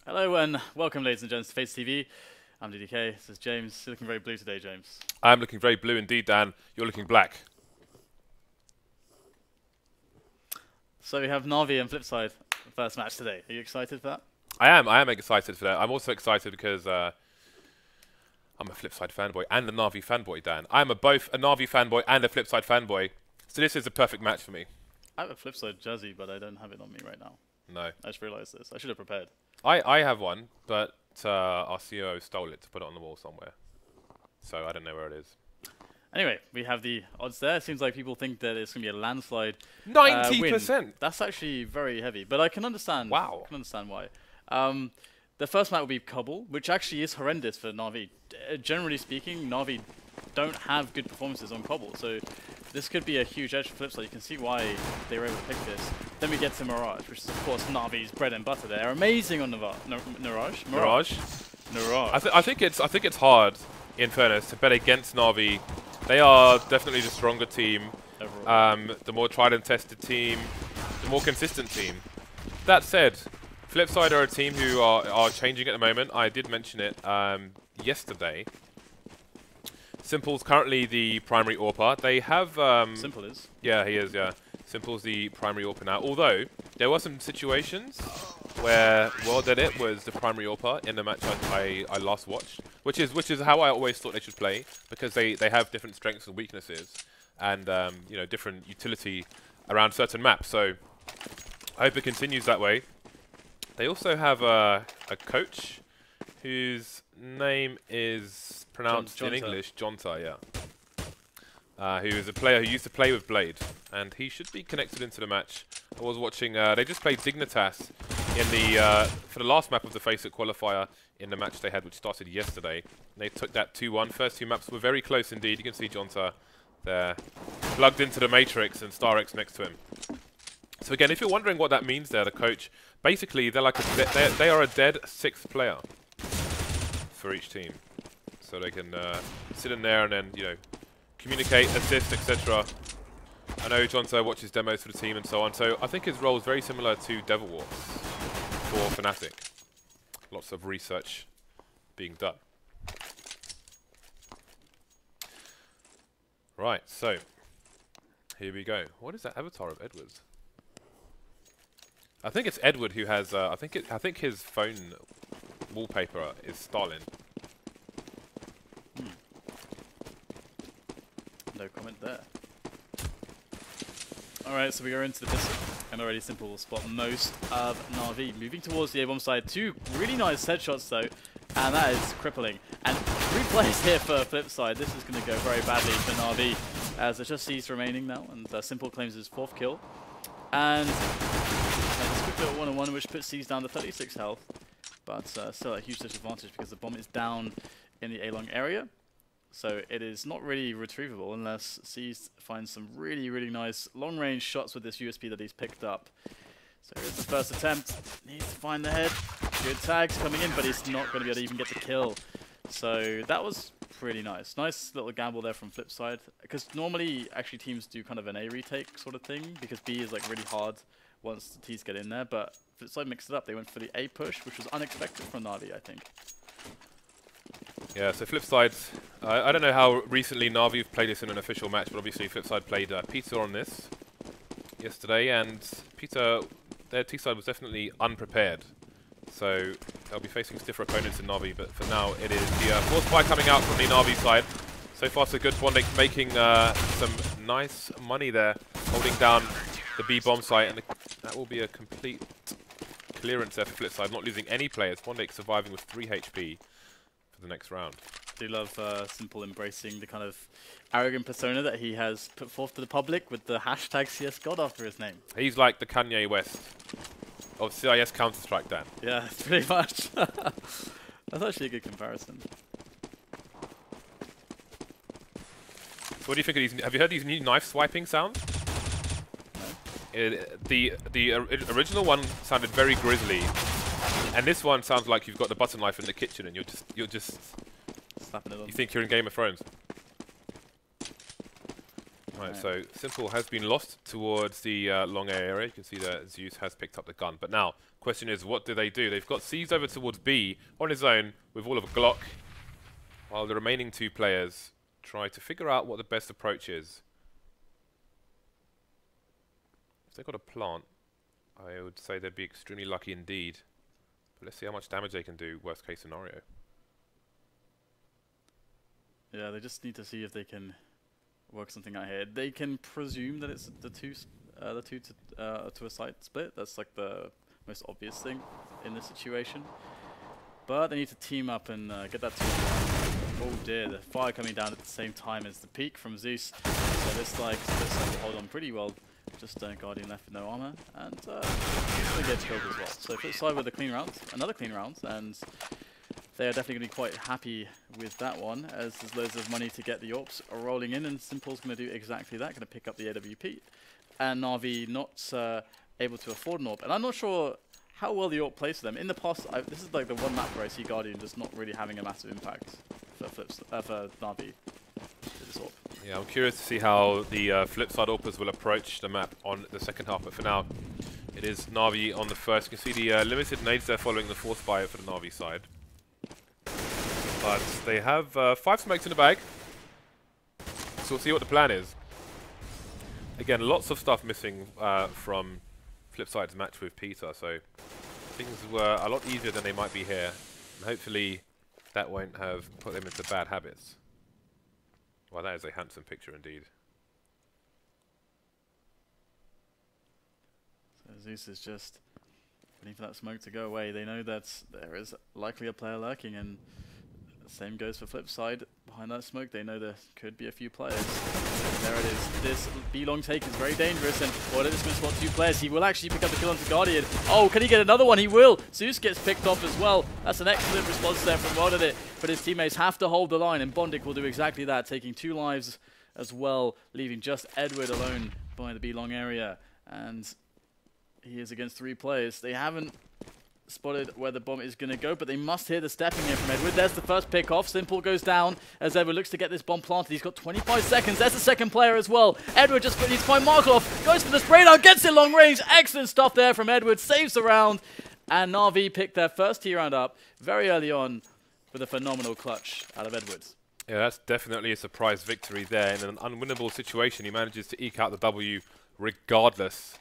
Hello and welcome, ladies and gents, to Face TV. I'm DDK. This is James. You're looking very blue today, James. I'm looking very blue indeed, Dan. You're looking black. So we have NaVi and FlipSid first match today. Are you excited for that? I am excited for that. I'm also excited because I'm a FlipSid fanboy and a NaVi fanboy, Dan. I'm both a NaVi fanboy and a FlipSid fanboy. So this is a perfect match for me. I have a FlipSid jersey, but I don't have it on me right now. No. I just realized this. I should have prepared. I have one, but our CEO stole it to put it on the wall somewhere. So I don't know where it is. Anyway, we have the odds there. It seems like people think that it's going to be a landslide 90%! That's actually very heavy, but I can understand. Wow. I can understand why. The first map will be Cobble, which actually is horrendous for NaVi. Generally speaking, NaVi don't have good performances on Cobble, so this could be a huge edge for FlipSid. You can see why they were able to pick this. Then we get to Mirage, which is of course NaVi's bread and butter. They're amazing on Mirage. I think it's hard, in fairness, to bet against NaVi. They are definitely the stronger team, the more tried and tested team, the more consistent team. That said, FlipSid are a team who are changing at the moment. I did mention it yesterday. Simple's currently the primary AWPer. They have... Simple is? Yeah, he is, yeah. Simple's the primary AWPer now. Although, there were some situations where WorldEdit was the primary AWPer in the match I last watched. Which is how I always thought they should play, because they have different strengths and weaknesses. And, you know, different utility around certain maps. So, I hope it continues that way. They also have a coach whose name is pronounced in English, Jonta, yeah. Who is a player who used to play with Blade, and he should be connected into the match. I was watching, they just played Dignitas in the, for the last map of the FACEIT qualifier in the match they had, which started yesterday. They took that 2-1. First two maps were very close indeed. You can see Jonta there, plugged into the Matrix, and StarX next to him. So again, if you're wondering what that means there, the coach, basically they're like they are a dead sixth player for each team. So they can sit in there and then, you know, communicate, assist, etc. I know Jonta watches demos for the team and so on, so I think his role is very similar to Devilwalks for Fnatic. Lots of research being done. Right, so here we go. What is that avatar of Edwards? I think it's Edward who has. I think his phone wallpaper is Stalin. No comment there. Alright, so we go into the pistol, and already Simple will spot most of NaVi. Moving towards the A-bomb side, two really nice headshots though, and that is crippling. And 3 players here for FlipSid. This is going to go very badly for NaVi, as there's just C's remaining now, and Simple claims his 4th kill. And this quick little 1-on-1, which puts C's down to 36 health, but still a huge disadvantage because the bomb is down in the A-long area. So it is not really retrievable unless C's finds some really, really nice long-range shots with this USP that he's picked up. So here's the first attempt. Needs to find the head. Good tags coming in, but he's not going to be able to even get the kill. So that was pretty nice. Nice little gamble there from FlipSid. Because normally, actually, teams do kind of an A retake sort of thing, because B is like really hard once the T's get in there. But FlipSid mixed it up. They went for the A push, which was unexpected from NaVi, I think. Yeah, so FlipSid, I don't know how recently NaVi have played this in an official match, but obviously FlipSid played PETA on this yesterday, and PETA, their T-side was definitely unprepared. So they'll be facing stiffer opponents in NaVi, but for now it is the force fire coming out from the NaVi side. So far so good, Swandix making some nice money there, holding down the B bomb site, and that will be a complete clearance there for FlipSid, not losing any players. Swandix surviving with 3 HP. For the next round. I do love Simple embracing the kind of arrogant persona that he has put forth to the public with the hashtag CS God after his name. He's like the Kanye West of CIS Counter-Strike, Dan. Yeah, pretty much. That's actually a good comparison. So what do you think of these? Have you heard these new knife swiping sounds? No. The original one sounded very grisly. And this one sounds like you've got the butter knife in the kitchen and you're just slapping it on. You think you're in Game of Thrones. Right, so Simple has been lost towards the long area. You can see that Zeus has picked up the gun. But now, question is, what do? They've got C's over towards B on his own with all of a Glock, while the remaining two players try to figure out what the best approach is. If they've got a plant, I would say they'd be extremely lucky indeed. But let's see how much damage they can do, worst case scenario. Yeah, they just need to see if they can work something out here. They can presume that it's the two to a side split. That's like the most obvious thing in this situation. But they need to team up and get that 2. Oh dear, the fire coming down at the same time as the peak from Zeus. So this like will hold on pretty well. Just Guardian left with no armor, and he gets killed as well. So FlipSid with a clean round, another clean round, and they are definitely going to be quite happy with that one, as there's loads of money to get the AWPs rolling in, and Simple's going to do exactly that, going to pick up the AWP. And NaVi not able to afford an AWP, and I'm not sure how well the AWP plays for them. In the past, this is like the one map where I see Guardian just not really having a massive impact for NaVi with this AWP. Yeah, I'm curious to see how the FlipSid AWPers will approach the map on the second half, but for now, it is NaVi on the first. You can see the limited nades there following the force fire for the NaVi side. But they have 5 smokes in the bag, so we'll see what the plan is. Again, lots of stuff missing from FlipSid's match with PETA, so things were a lot easier than they might be here. And hopefully that won't have put them into bad habits. Well, that is a handsome picture indeed. So Zeus is just waiting for that smoke to go away. They know that there is likely a player lurking, and the same goes for FlipSid. Behind that smoke, they know there could be a few players. And there it is. This B-long take is very dangerous, and WorldEdit is going to spot 2 players. He will actually pick up the kill onto Guardian. Oh, can he get another one? He will. Zeus gets picked off as well. That's an excellent response there from WorldEdit, but his teammates have to hold the line, and Bondik will do exactly that, taking 2 lives as well, leaving just Edward alone by the B-long area. And he is against 3 players. They haven't spotted where the bomb is going to go, but they must hear the stepping in from Edward. There's the first pick off. Simple goes down as Edward looks to get this bomb planted. He's got 25 seconds. There's the second player as well. Edward just needs to find Markov. Goes for the spray down, gets it long range. Excellent stuff there from Edward. Saves the round. And NaVi picked their first T round up very early on with a phenomenal clutch out of Edward. Yeah, that's definitely a surprise victory there. In an unwinnable situation, he manages to eke out the W regardless.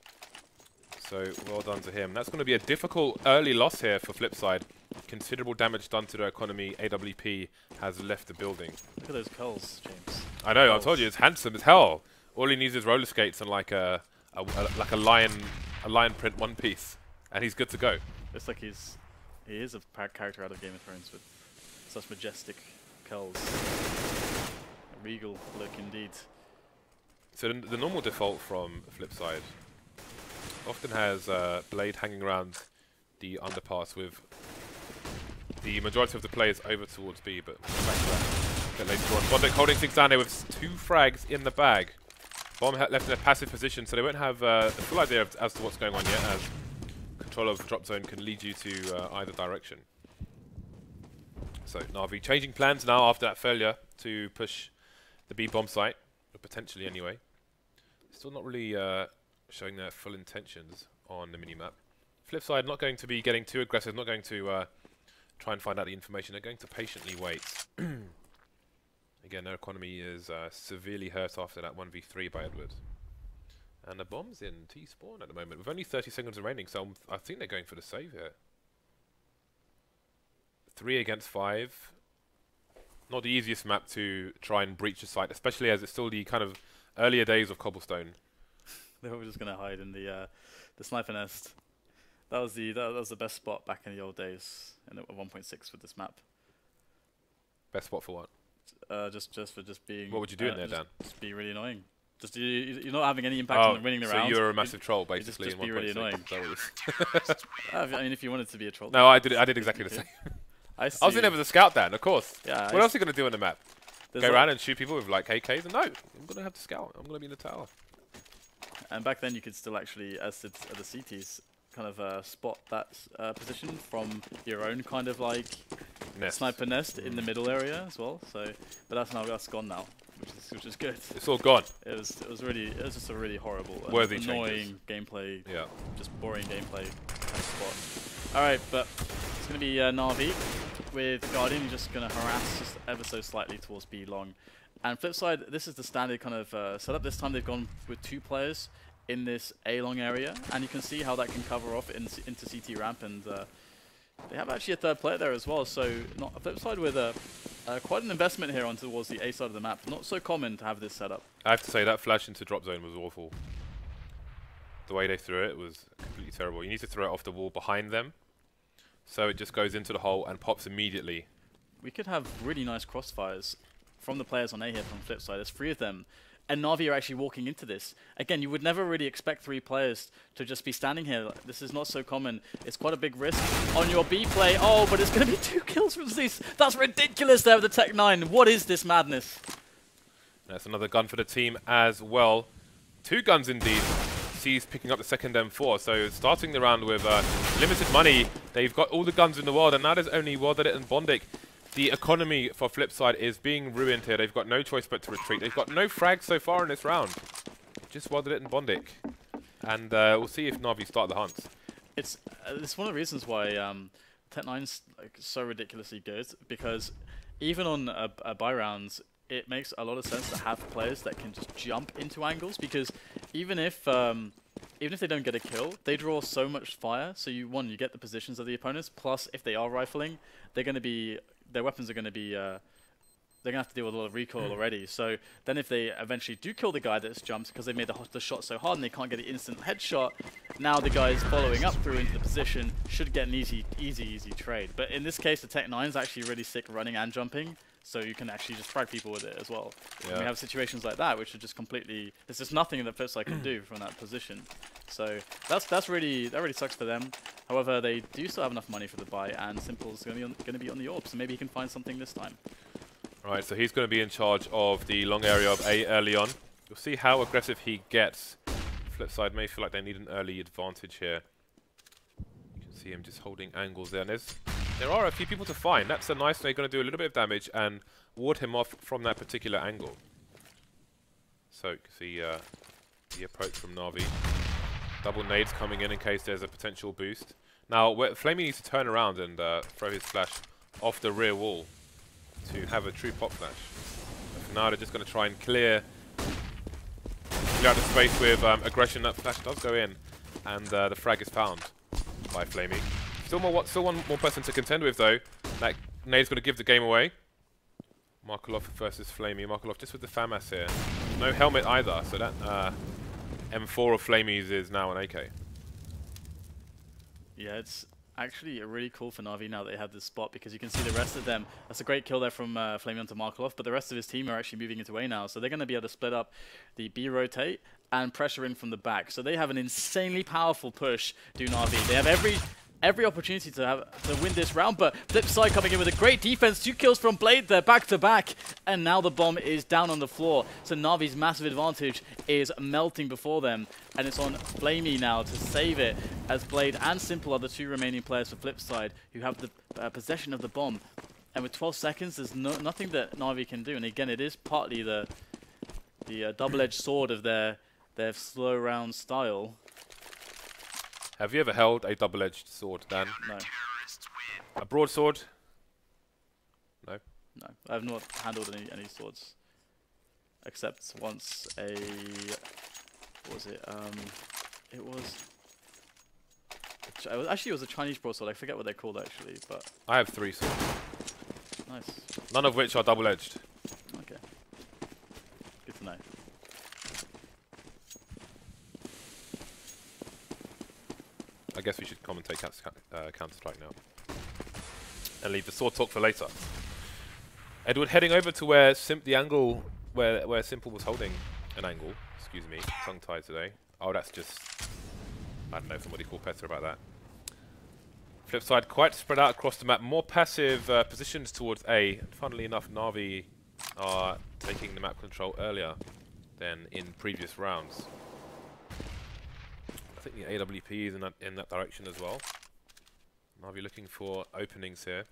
So well done to him. That's going to be a difficult early loss here for FlipSid. Considerable damage done to their economy. AWP has left the building. Look at those culls, James. I know. I told you it's handsome as hell. All he needs is roller skates and like a lion print one piece, and he's good to go. Looks like he is a character out of Game of Thrones with such majestic culls. A regal look indeed. So the normal default from FlipSid often has Blade hanging around the underpass with the majority of the players over towards B, but back to that a bit later on. Bondik holding things down there with 2 frags in the bag. Bomb left in a passive position, so they won't have the full idea as to what's going on yet, as control of the drop zone can lead you to either direction. So NaVi changing plans now after that failure to push the B bomb site, or potentially anyway. Still not really showing their full intentions on the minimap. FlipSid not going to be getting too aggressive, not going to try and find out the information. They're going to patiently wait. Again, their economy is severely hurt after that 1v3 by Edward. And the bomb's in T-spawn at the moment, with only 30 seconds remaining, so I think they're going for the save here. 3 against 5. Not the easiest map to try and breach the site, especially as it's still the kind of earlier days of Cobblestone. They were just going to hide in the sniper nest. That was the best spot back in the old days, in 1.6 with this map. Best spot for what? Just for being. What would you do in there, Dan? Just be really annoying. Just you're not having any impact on winning the round. So you're a massive troll, basically. Just be really annoying. I mean, if you wanted to be a troll. No, I did exactly the same. I was in there with a scout, Dan, of course. Yeah. What else are you going to do on the map? Go around and shoot people with like AKs? No, I'm going to have the scout. I'm going to be in the tower. And back then, you could still actually, as the CTs, kind of spot that position from your own kind of like sniper nest in the middle area as well. So, but that's gone now. which is good. It's all gone. It was just a really horrible, Worthy annoying gameplay. Yeah. Just boring gameplay spot. All right, but it's gonna be NaVi with Guardian. He's just gonna harass just ever so slightly towards B long. And FlipSid, this is the standard kind of setup. This time they've gone with 2 players in this A long area, and you can see how that can cover off into CT ramp, and they have actually a 3rd player there as well. So not FlipSid with quite an investment here on towards the A side of the map. Not so common to have this setup. I have to say that flash into drop zone was awful. The way they threw it was completely terrible. You need to throw it off the wall behind them, so it just goes into the hole and pops immediately. We could have really nice crossfires from the players on A here from FlipSid. There's 3 of them. And NaVi are actually walking into this. Again, you would never really expect 3 players to just be standing here. This is not so common. It's quite a big risk on your B play. Oh, but it's going to be 2 kills from Zeus. That's ridiculous there with the Tech 9. What is this madness? That's another gun for the team as well. 2 guns indeed. C's picking up the second M4. So starting the round with limited money. They've got all the guns in the world, and now there's only WorldEdit and Bondik. The economy for FlipSid is being ruined here. They've got no choice but to retreat. They've got no frags so far in this round. Just WorldEdit and Bondik. And we'll see if NaVi start the hunt. It's one of the reasons why Tech 9's like, so ridiculously good, because even on buy rounds, it makes a lot of sense to have players that can just jump into angles, because even if they don't get a kill, they draw so much fire. So you get the positions of the opponents. Plus, if they are rifling, their weapons are going to be, they're going to have to deal with a lot of recoil already. So then if they eventually do kill the guy that's jumped because they made the shot so hard and they can't get an instant headshot, now the guys following up through into the position should get an easy trade. But in this case, the Tech 9 is actually really sick running and jumping, so you can actually just frag people with it as well. Yeah. And we have situations like that, which are just completely, there's just nothing that FlipSid can do from that position. So that really sucks for them. However, they do still have enough money for the buy, and Simple's going to be on the AWP, so maybe he can find something this time. Right, so he's going to be in charge of the long area of A early on. You'll see how aggressive he gets. FlipSid may feel like they need an early advantage here. You can see him just holding angles there. And there are a few people to find. That's a nice way. Going to do a little bit of damage and ward him off from that particular angle. So you can see the approach from NaVi. Double nades coming in case there's a potential boost. Now, flamie needs to turn around and throw his flash off the rear wall to have a true pop flash. But for now, they're just going to try and clear out the space with aggression. That flash does go in, and the frag is found by flamie. Still one more person to contend with, though. That nade's going to give the game away. Markelov versus flamie. Markelov just with the FAMAS here. No helmet either, so that M4 of flamie's is now an AK. Yeah, it's actually really cool for NaVi now that they have this spot, because you can see the rest of them. That's a great kill there from flamie onto Markelov, but the rest of his team are actually moving into A now, so they're going to be able to split up the B rotate and pressure in from the back. So they have an insanely powerful push, do NaVi. They have every opportunity to win this round, but FlipSid coming in with a great defense. 2 kills from Blade there, back to back, and now the bomb is down on the floor. So NaVi's massive advantage is melting before them, and it's on flamie now to save it, as Blade and Simple are the 2 remaining players for FlipSid who have the possession of the bomb. And with 12 seconds, there's nothing that NaVi can do. And again, it is partly the double-edged sword of their slow round style. Have you ever held a double-edged sword, Dan? No. A broadsword? No. No, I have not handled any swords, except once a, what was it? It was a Chinese broadsword. I forget what they're called actually, but I have 3 swords. Nice. None of which are double-edged. Okay. Good to know. I guess we should commentate Counter-Strike now. And leave the sword talk for later. Edward heading over to where the angle where Simple was holding an angle. Excuse me, tongue-tied today. Oh, that's just, I don't know, somebody called Petter about that. FlipSid quite spread out across the map. More passive positions towards A. And funnily enough, NaVi are taking the map control earlier than in previous rounds. I think the AWP is in that direction as well. NaVi looking for openings here.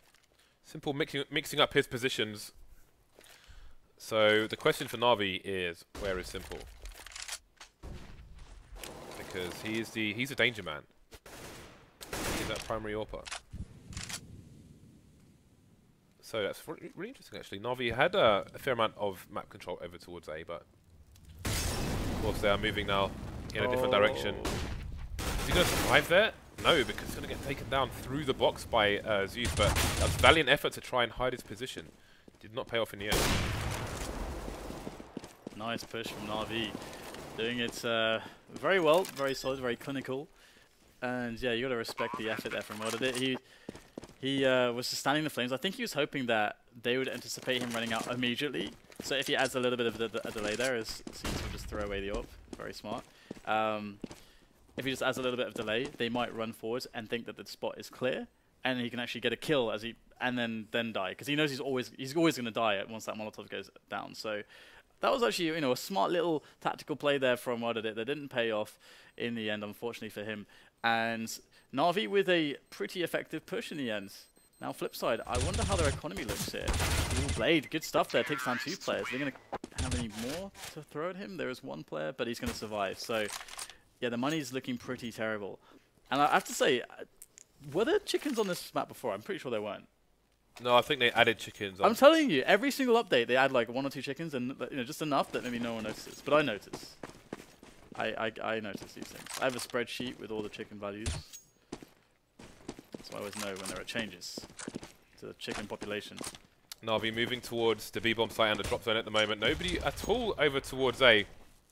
Simple mixing up his positions. So the question for NaVi is, where is Simple? Because he's a danger man. He's that primary AWPer. So that's really interesting actually. NaVi had a fair amount of map control over towards A, but of course they are moving now in a different direction. Is he going to survive there? No, because he's going to get taken down through the box by Zeus, but that was a valiant effort to try and hide his position. Did not pay off in the end. Nice push from NaVi. Doing it very well, very solid, very clinical. And yeah, you got to respect the effort there from WorldEdit. He was just standing the flames. I think he was hoping that they would anticipate him running out immediately. So if he adds a little bit of a delay there, Zeus will just throw away the AWP. Very smart. If he just adds a little bit of delay, they might run forwards and think that the spot is clear, and he can actually get a kill and then die, because he knows he's always going to die once that Molotov goes down. So that was actually a smart little tactical play there from WorldEdit that didn't pay off in the end, unfortunately for him. And NaVi with a pretty effective push in the end. Now FlipSid, I wonder how their economy looks here. Ooh, Blade, good stuff there. Takes down 2 players. They're going to have any more to throw at him? There is 1 player, but he's going to survive. So yeah, the money's looking pretty terrible. And I have to say, were there chickens on this map before? I'm pretty sure there weren't. No, I think they added chickens. I'm telling you, every single update they add like 1 or 2 chickens, and just enough that maybe no one notices. But I notice. I notice these things. I have a spreadsheet with all the chicken values, so I always know when there are changes to the chicken population. NaVi moving towards the B-bomb site and the drop zone at the moment. Nobody at all over towards A.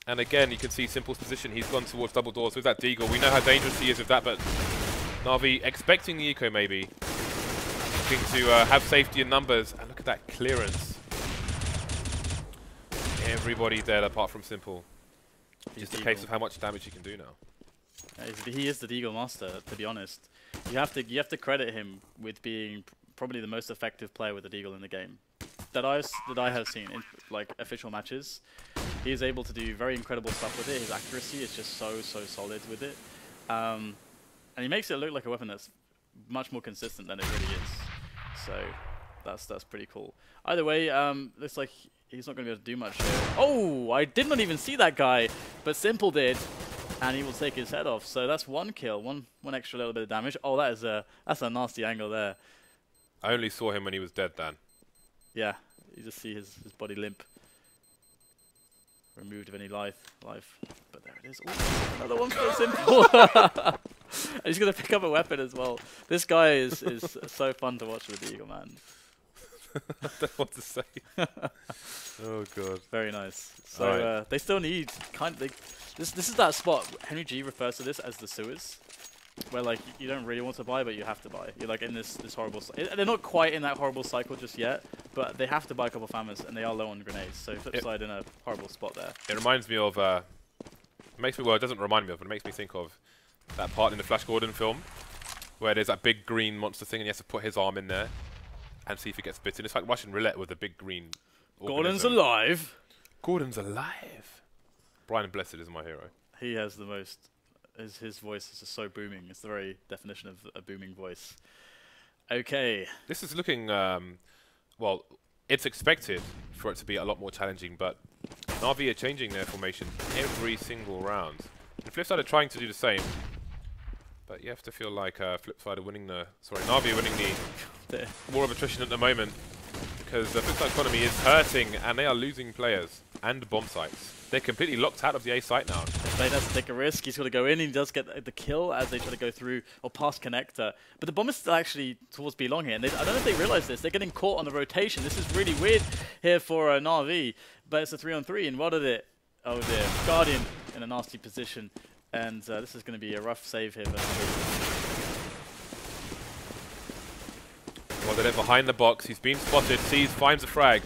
And again, you can see Simple's position. He's gone towards double doors with that Deagle. We know how dangerous he is with that, but NaVi expecting the eco maybe. Looking to have safety in numbers. And look at that clearance. Everybody dead apart from Simple. Just a case of how much damage he can do now. He is the Deagle master, to be honest. You have to credit him with being probably the most effective player with the Deagle in the game that I have seen in like official matches. He is able to do very incredible stuff with it. His accuracy is just so solid with it, and he makes it look like a weapon that's much more consistent than it really is. So that's pretty cool. Either way, looks like he's not going to be able to do much here. Oh, I did not even see that guy, but Simple did, and he will take his head off. So that's 1 kill, one extra little bit of damage. Oh, that's a nasty angle there. I only saw him when he was dead, Dan. Yeah, you just see his body limp. Removed of any life. But there it is. Ooh, another one for Simple. And he's going to pick up a weapon as well. This guy is so fun to watch with the Eagle, man. I don't know what to say. Oh god. Very nice. So they still need this is that spot. Henry G refers to this as the sewers, where like you don't really want to buy, but you have to buy. You're like in this horrible. They're not quite in that horrible cycle just yet, but they have to buy a couple of FAMAs, and they are low on grenades. So FlipSid in a horrible spot there. It reminds me of. It doesn't remind me of, but it makes me think of that part in the Flash Gordon film, where there's that big green monster thing, and he has to put his arm in there and see if he gets bitten. It's like Russian roulette with a big green Gordon's organism. alive. Gordon's alive. Brian Blessed is my hero. He has the most. His voice is just so booming. It's the very definition of a booming voice. Okay. This is looking, well, it's expected for it to be a lot more challenging, but NaVi are changing their formation every single round. And FlipSid are trying to do the same, but you have to feel like FlipSid are winning NaVi are winning the war of attrition at the moment, because the FlipSid economy is hurting and they are losing players and bomb sites. They're completely locked out of the A site now. Blade has to take a risk. He's got to go in. He does get the kill as they try to go through or past connector. But the bomb is still actually towards B long here. And I don't know if they realize this. They're getting caught on the rotation. This is really weird here for NaVi. But it's a 3-on-3. And WorldEdit, oh dear, Guardian in a nasty position. And this is going to be a rough save here for NaVi. WorldEdit behind the box. He's been spotted. Sees, finds a frag.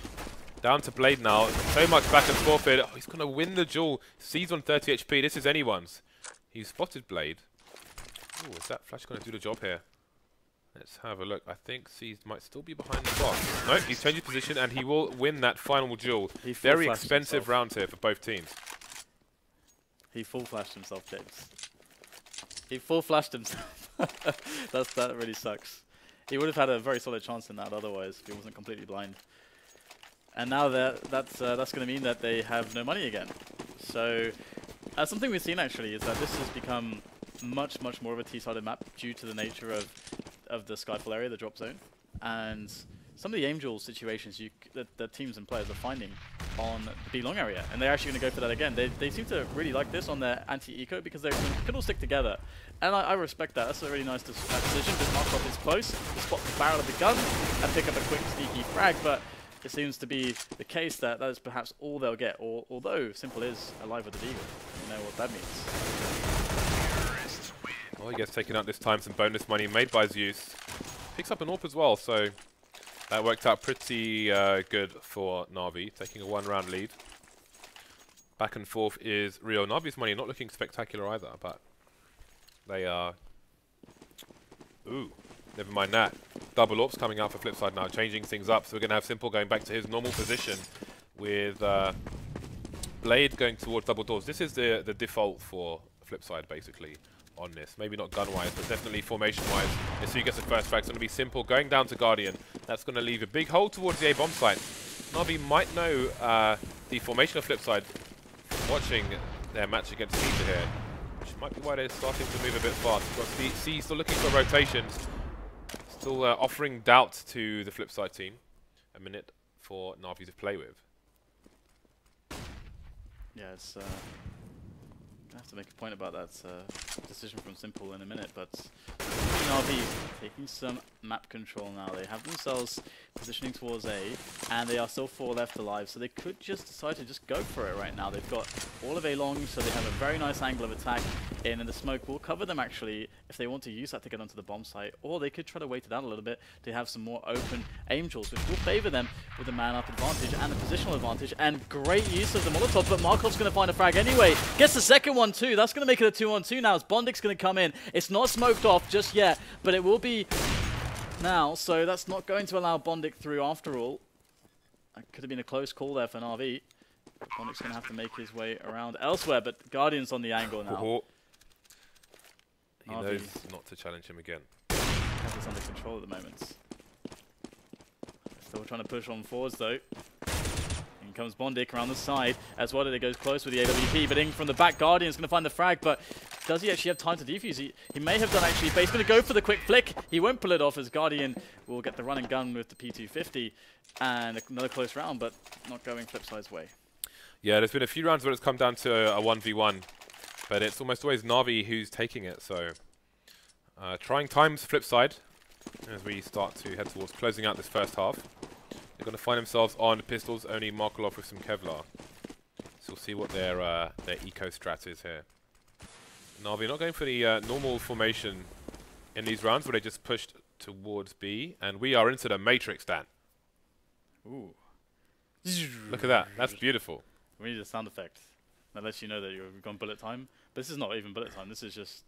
Down to Blade now. So much back and forth here. Oh, he's going to win the duel. Sees on 30 HP. This is anyone's. He's spotted Blade. Oh, is that Flash going to do the job here? Let's have a look. I think Sees might still be behind the box. Nope, he's changed his position and he will win that final duel. Very expensive round here for both teams. He full flashed himself, James. He full flashed himself. That really sucks. He would have had a very solid chance in that otherwise if he wasn't completely blind. And now that's going to mean that they have no money again. So something we've seen actually is that this has become much more of a T-sided map due to the nature of the Skyfall area, the drop zone, and some of the Angel situations the teams and players are finding on the B long area, and they're actually going to go for that again. They seem to really like this on their anti-eco because they can all stick together, and I respect that. That's a really nice decision. Just Markov is close to spot the barrel of the gun and pick up a quick sneaky frag, but it seems to be the case that that is perhaps all they'll get. Although Simple is alive with the Deagle, you know what that means. Well, he gets taken out this time. Some bonus money made by Zeus. Picks up an AWP as well, so that worked out pretty good for NaVi, taking a 1-round lead. Back and forth is real. NaVi's money not looking spectacular either, but they are... Ooh, never mind that. Double AWPs coming out for FlipSid now, changing things up. So we're going to have Simple going back to his normal position with Blade going towards double doors. This is the default for FlipSid, basically, on this. Maybe not gun-wise, but definitely formation-wise. As he gets the first frag, it's going to be Simple going down to Guardian. That's going to leave a big hole towards the A-bomb site. NaVi might know the formation of FlipSid watching their match against PENTA here, which might be why they're starting to move a bit fast. Because C still looking for rotations, still offering doubt to the FlipSid team. A minute for NaVi to play with. Yeah, it's... I have to make a point about that decision from Simple in a minute, but NaVi taking some map control now. They have themselves positioning towards A, and they are still 4 left alive, so they could just decide to just go for it right now. They've got all of A long, so they have a very nice angle of attack in, and the smoke will cover them actually if they want to use that to get onto the bomb site, or they could try to wait it out a little bit to have some more open Angels, which will favor them with the man-up advantage and the positional advantage, and great use of the Molotov, but Markov's going to find a frag anyway. Gets the second one too. That's going to make it a 2-on-2 now as Bondik's going to come in. It's not smoked off just yet, but it will be now, so that's not going to allow Bondik through after all. That could have been a close call there for NaVi. Bondik's going to have to make his way around elsewhere, but Guardian's on the angle now. He knows not to challenge him again. Has this under control at the moment. Still trying to push on forwards though. In comes Bondik around the side as well. It goes close with the AWP, but in from the back, Guardian's going to find the frag, but does he actually have time to defuse? He may have done actually, but he's going to go for the quick flick. He won't pull it off as Guardian will get the run and gun with the P250 and another close round, but not going FlipSid's way. Yeah, there's been a few rounds where it's come down to a 1v1, but it's almost always NaVi who's taking it, so trying times FlipSid as we start to head towards closing out this first half. They're going to find themselves on pistols, only Markolov with some Kevlar. So we'll see what their eco strat is here. NaVi not going for the normal formation in these rounds where they just pushed towards B, and we are into the Matrix, Dan. Ooh. Look at that, that's beautiful. We need a sound effect that lets you know that you've gone bullet time. But this is not even bullet time, this is just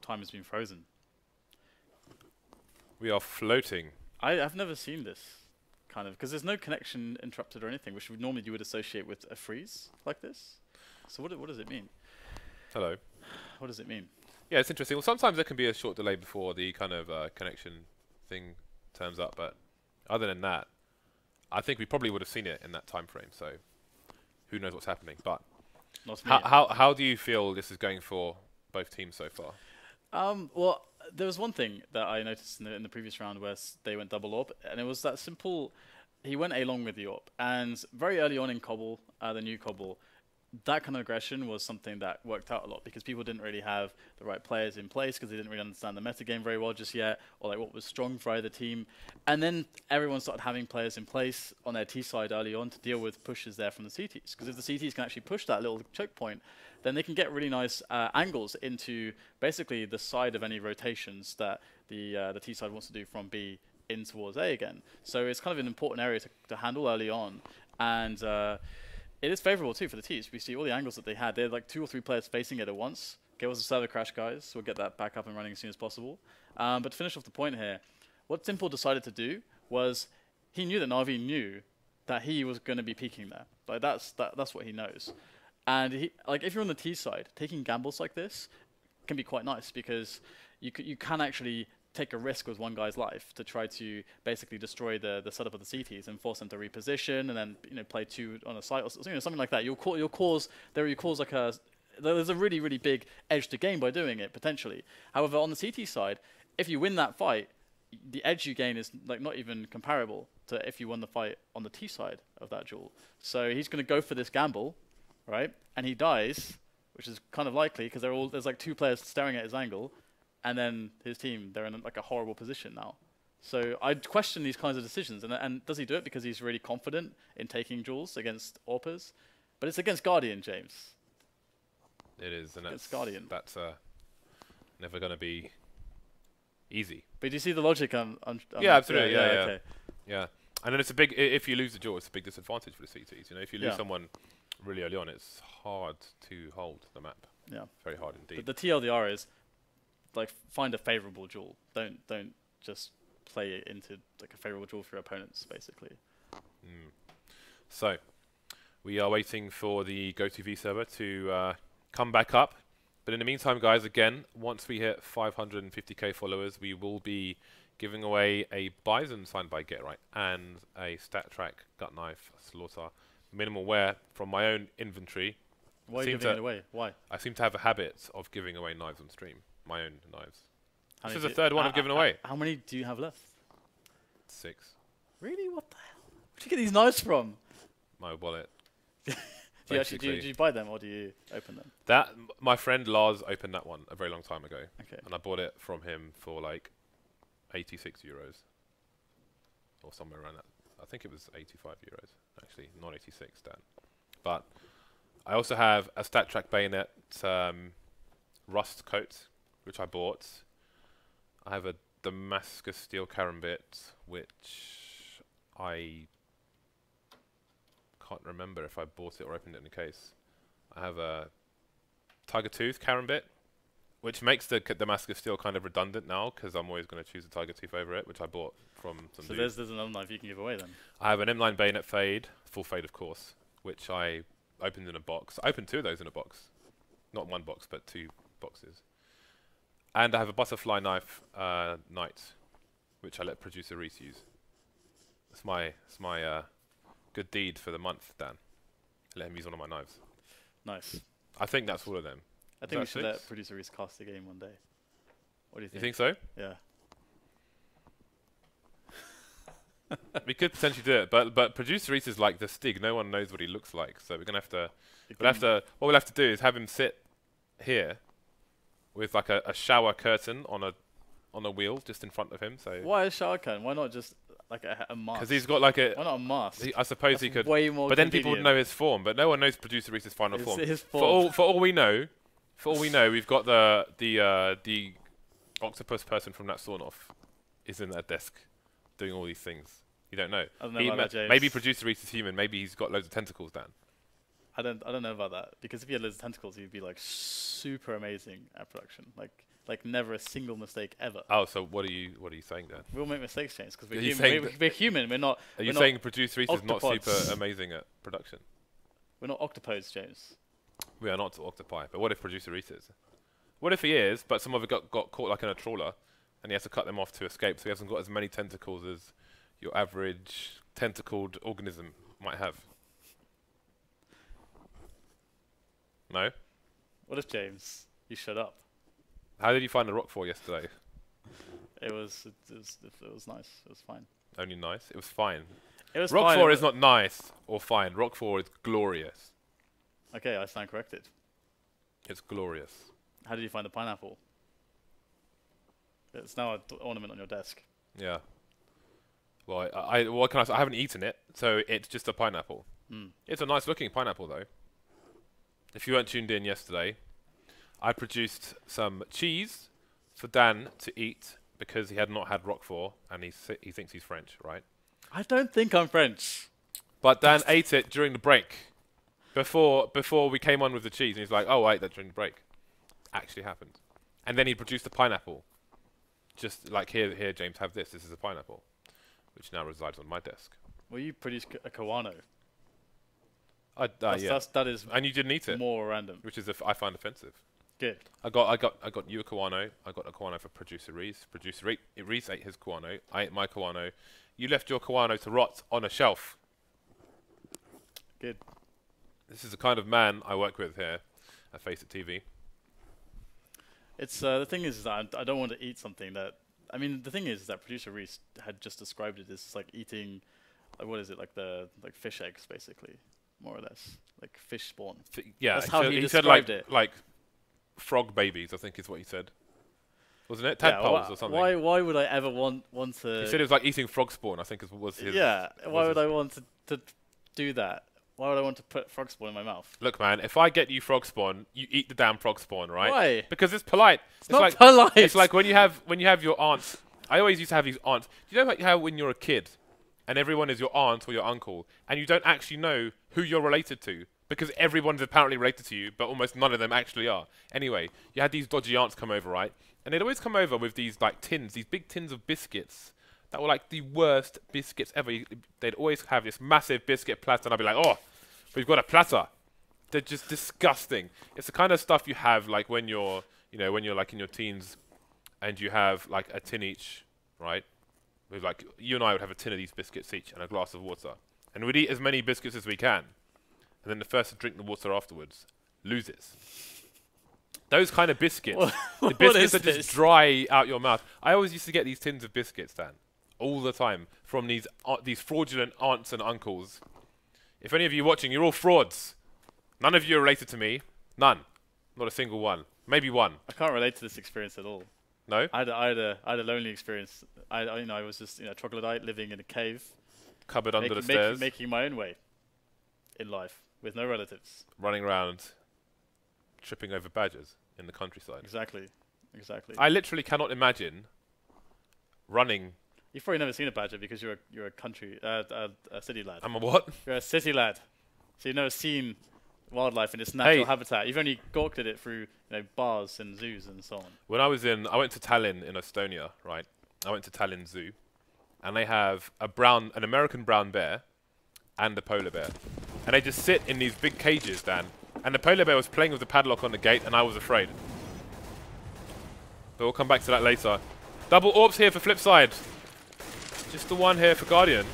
time has been frozen. We are floating. I've never seen this kind of, because there's no connection interrupted or anything, which normally you would associate with a freeze like this. So what does it mean? Hello. What does it mean? Yeah, it's interesting. Well, sometimes there can be a short delay before the kind of connection thing turns up, but other than that, I think we probably would have seen it in that time frame. So who knows what's happening? But how do you feel this is going for both teams so far? Well, there was one thing that I noticed in the previous round where they went double AWP, and it was that Simple. He went A-long with the AWP, and very early on in Cobble, the new Cobble, that kind of aggression was something that worked out a lot because people didn't really have the right players in place because they didn't really understand the metagame very well just yet, or like what was strong for either team. And then everyone started having players in place on their T side early on to deal with pushes there from the CTs. Because if the CTs can actually push that little choke point, then they can get really nice angles into basically the side of any rotations that the T side wants to do from B in towards A again. So it's kind of an important area to handle early on. And it is favorable too for the T's. We see all the angles that they had. They had like 2 or 3 players facing it at once. Give us a server crash, guys. We'll get that back up and running as soon as possible. But to finish off the point here, what Simple decided to do was he knew that NaVi knew that he was going to be peeking there. Like that's what he knows. And he, like if you're on the T side, taking gambles like this can be quite nice because you can actually take a risk with one guy's life to try to basically destroy the setup of the CTs and force them to reposition and then play 2 on a site or something like that. You'll cause like there's a really big edge to gain by doing it potentially. However, on the CT side, if you win that fight, the edge you gain is like not even comparable to if you won the fight on the T side of that duel. So he's going to go for this gamble, right? And he dies, which is kind of likely because there's like 2 players staring at his angle, and then his team, they're in like a horrible position now. So I'd question these kinds of decisions. And does he do it because he's really confident in taking duels against AWPers? But it's against Guardian, James. It is, and it's Guardian. That's never going to be easy. But do you see the logic on yeah, absolutely. Yeah. Okay. Yeah. And then it's a big, if you lose the duel, it's a big disadvantage for the CTs. If you lose Yeah. someone really early on, it's hard to hold the map. Yeah. Very hard indeed. But the TLDR is, like, find a favorable duel. Don't just play it into like a favorable duel for your opponents, basically. So, we are waiting for the GoToV server to come back up. But in the meantime, guys, again, once we hit 550k followers, we will be giving away a Bison signed by GetRight and a StatTrak gut knife slaughter minimal wear from my own inventory. Why are you giving it away? Why? I seem to have a habit of giving away knives on stream. My own knives. How This is many the 3rd one I've given away. How many do you have left? 6. Really? What the hell? Where'd you get these knives from? My wallet. Do you buy them or do you open them? My friend Lars opened that one a very long time ago. Okay. And I bought it from him for like 86 euros. Or somewhere around that. I think it was 85 euros. Actually, not 86, Dan. But I also have a StatTrak bayonet rust coat, which I bought. I have a Damascus steel karambit, which I can't remember if I bought it or opened it in the case. I have a Tiger Tooth karambit, which makes the Damascus steel kind of redundant now, because I'm always going to choose a Tiger Tooth over it, which I bought from some So there's another knife you can give away then. I have an M9 bayonet fade, full fade of course, which I opened in a box. I opened 2 of those in a box. Not 1 box, but 2 boxes. And I have a butterfly knife Knight, which I let producer Reese use. It's my good deed for the month, Dan. I let him use one of my knives. Nice. I think that's all of them. I think we should let producer Reese cast the game one day. What do you think? You think so? Yeah. We could potentially do it, but producer Reese is like the Stig. No one knows what he looks like, so we're gonna have to. What we'll have to do is have him sit here with like a shower curtain on a wheel just in front of him. So why a shower curtain? Why not just like a mask? Because he's got like a. Why not a mask? I suppose he could. Way more. But then people would know his form. But no one knows producer Reese's final form. His form. For all we know, we've got the octopus person from that sawn-off is in that desk doing all these things. You don't know. I don't know about that, James. Maybe producer Reese is human. Maybe he's got loads of tentacles, Dan. I don't know about that, because if he had loads of tentacles, he'd be like super amazing at production. Like never a single mistake ever. Oh, so what are you saying, Dan? We'll make mistakes, James, because we're human. We're not. Are you saying producer Reese is not octopods. super amazing at production? We're not octopodes, James. We are not octopi. But what if producer Reese is? What if he is, but some of it got caught like in a trawler, and he has to cut them off to escape, so he hasn't got as many tentacles as your average tentacled organism might have? No? What if, James, you shut up? How did you find the Roquefort yesterday? It was nice. It was fine. Only nice? It was fine. It was Roquefort fine. is not nice or fine. Roquefort is glorious. Okay, I stand corrected. It's glorious. How did you find the pineapple? It's now an ornament on your desk. Yeah. Well, what can I say? I haven't eaten it, so it's just a pineapple. It's a nice looking pineapple, though. If you weren't tuned in yesterday, I produced some cheese for Dan to eat because he had not had Roquefort, and he thinks he's French, right? I don't think I'm French. But Dan ate it during the break, before we came on with the cheese, and he's like, "Oh, I ate that during the break." Actually happened, and then he produced a pineapple. Just like here, James, have this. This is a pineapple, which now resides on my desk. Well, you produced a Kawano. Yeah. That is And you didn't eat it, more random. which is I find offensive. Good. I got you a Kawano. I got a Kawano for producer Reese. Reese ate his Kawano. I ate my Kawano. You left your Kawano to rot on a shelf. Good. This is the kind of man I work with here at Face It TV. It's the thing is that I don't want to eat something that. I mean, the thing is that producer Reese had just described it as like eating, what is it, like fish eggs, basically, more or less, like fish spawn. Yeah, that's how he said described it. like frog babies, I think is what he said. Wasn't it? Tadpoles or something. Why would I ever want to? He said it was like eating frog spawn, I think was his. Yeah. Why would I want to do that? Why would I want to put frog spawn in my mouth? Look, man, if I get you frog spawn, you eat the damn frog spawn, right? Why? Because it's polite. It's not like polite. It's like when you have your aunts. I always used to have these aunts. You know like how when you're a kid, and everyone is your aunt or your uncle, and you don't actually know who you're related to because everyone's apparently related to you, but almost none of them actually are. Anyway, you had these dodgy aunts come over, right? And they'd always come over with these like tins, these big tins of biscuits that were like the worst biscuits ever. They'd always have this massive biscuit platter, and I'd be like, oh. We've got a platter. They're just disgusting. It's the kind of stuff you have like when you're, when you're like in your teens, and you have like a tin each, right? With like you and I would have a tin of these biscuits each and a glass of water, and we'd eat as many biscuits as we can, and then the first to drink the water afterwards loses. Those kind of biscuits, the biscuits that just dry out your mouth. I always used to get these tins of biscuits, Dan, all the time from these fraudulent aunts and uncles. If any of you watching, you're all frauds. None of you are related to me. None. Not a single one. Maybe one. I can't relate to this experience at all. No? I had a lonely experience. I was just troglodyte living in a cave. Cupboard under the stairs. Making my own way in life with no relatives. Running around, tripping over badgers in the countryside. Exactly. I literally cannot imagine running. You've probably never seen a badger because you're a country, a city lad. I'm a what? You're a city lad, so you've never seen wildlife in its natural habitat. You've only gawked at it through bars and zoos and so on. When I went to Tallinn in Estonia, right? I went to Tallinn Zoo, and they have an American brown bear, and a polar bear, and they just sit in these big cages, Dan. And the polar bear was playing with the padlock on the gate, and I was afraid. But we'll come back to that later. Double orbs here for FlipSid. Just the one here for Guardian.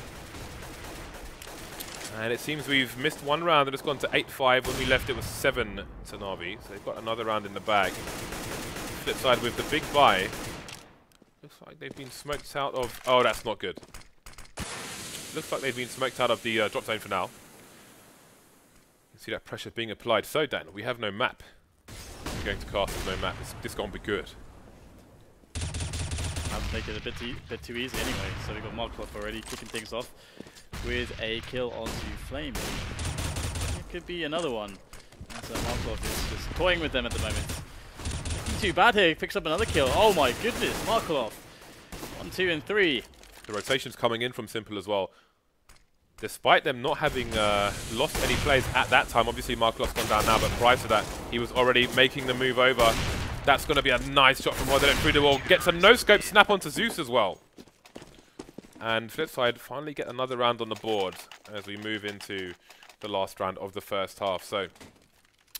And it seems we've missed one round and it's gone to 8-5. When we left it was 7 to NaVi. So they've got another round in the bag. FlipSid with the big buy. Looks like they've been smoked out of... Oh, that's not good. Looks like they've been smoked out of the drop zone for now. You can see that pressure being applied. So, Dan, we have no map. We're going to cast with no map. This is going to be good. I'll make it a bit too easy anyway. So we've got Markov already kicking things off with a kill onto flamie. It could be another one. And so Markov is just toying with them at the moment. Looking too bad here. He picks up another kill. Oh my goodness, Markov. 1, 2, and 3. The rotation's coming in from Simple as well. Despite them not having lost any plays at that time, obviously Markov's gone down now, but prior to that, he was already making the move over. That's going to be a nice shot from WorldEdit through the wall. Gets a no-scope snap onto Zeus as well. And FlipSid finally get another round on the board as we move into the last round of the first half. So,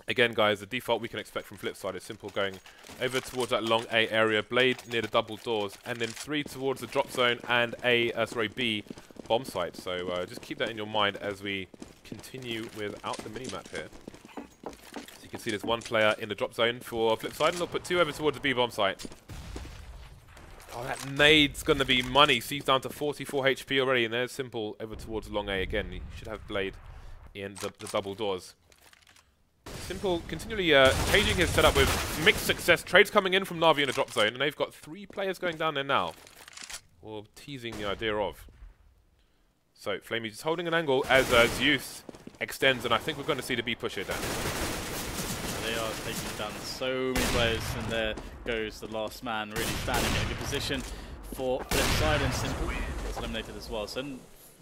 again, guys, the default we can expect from FlipSid is Simple going over towards that long A area, Blade near the double doors, and then 3 towards the drop zone and B bomb site. So just keep that in your mind as we continue without the mini-map here. You can see there's one player in the drop zone for FlipSid, and they'll put 2 over towards the B bomb site. Oh, that nade's going to be money. C's down to 44 HP already, and there's Simple over towards long A again. He should have Blade in the double doors. Simple continually changing his setup with mixed success. Trades coming in from NaVi in the drop zone, and they've got 3 players going down there now. Or teasing the idea of. So, flamie just holding an angle as Zeus extends, and I think we're going to see the B push here down. They are taking down so many players, and there goes the last man really standing in a good position for FlipSid, and Simple gets eliminated as well. So a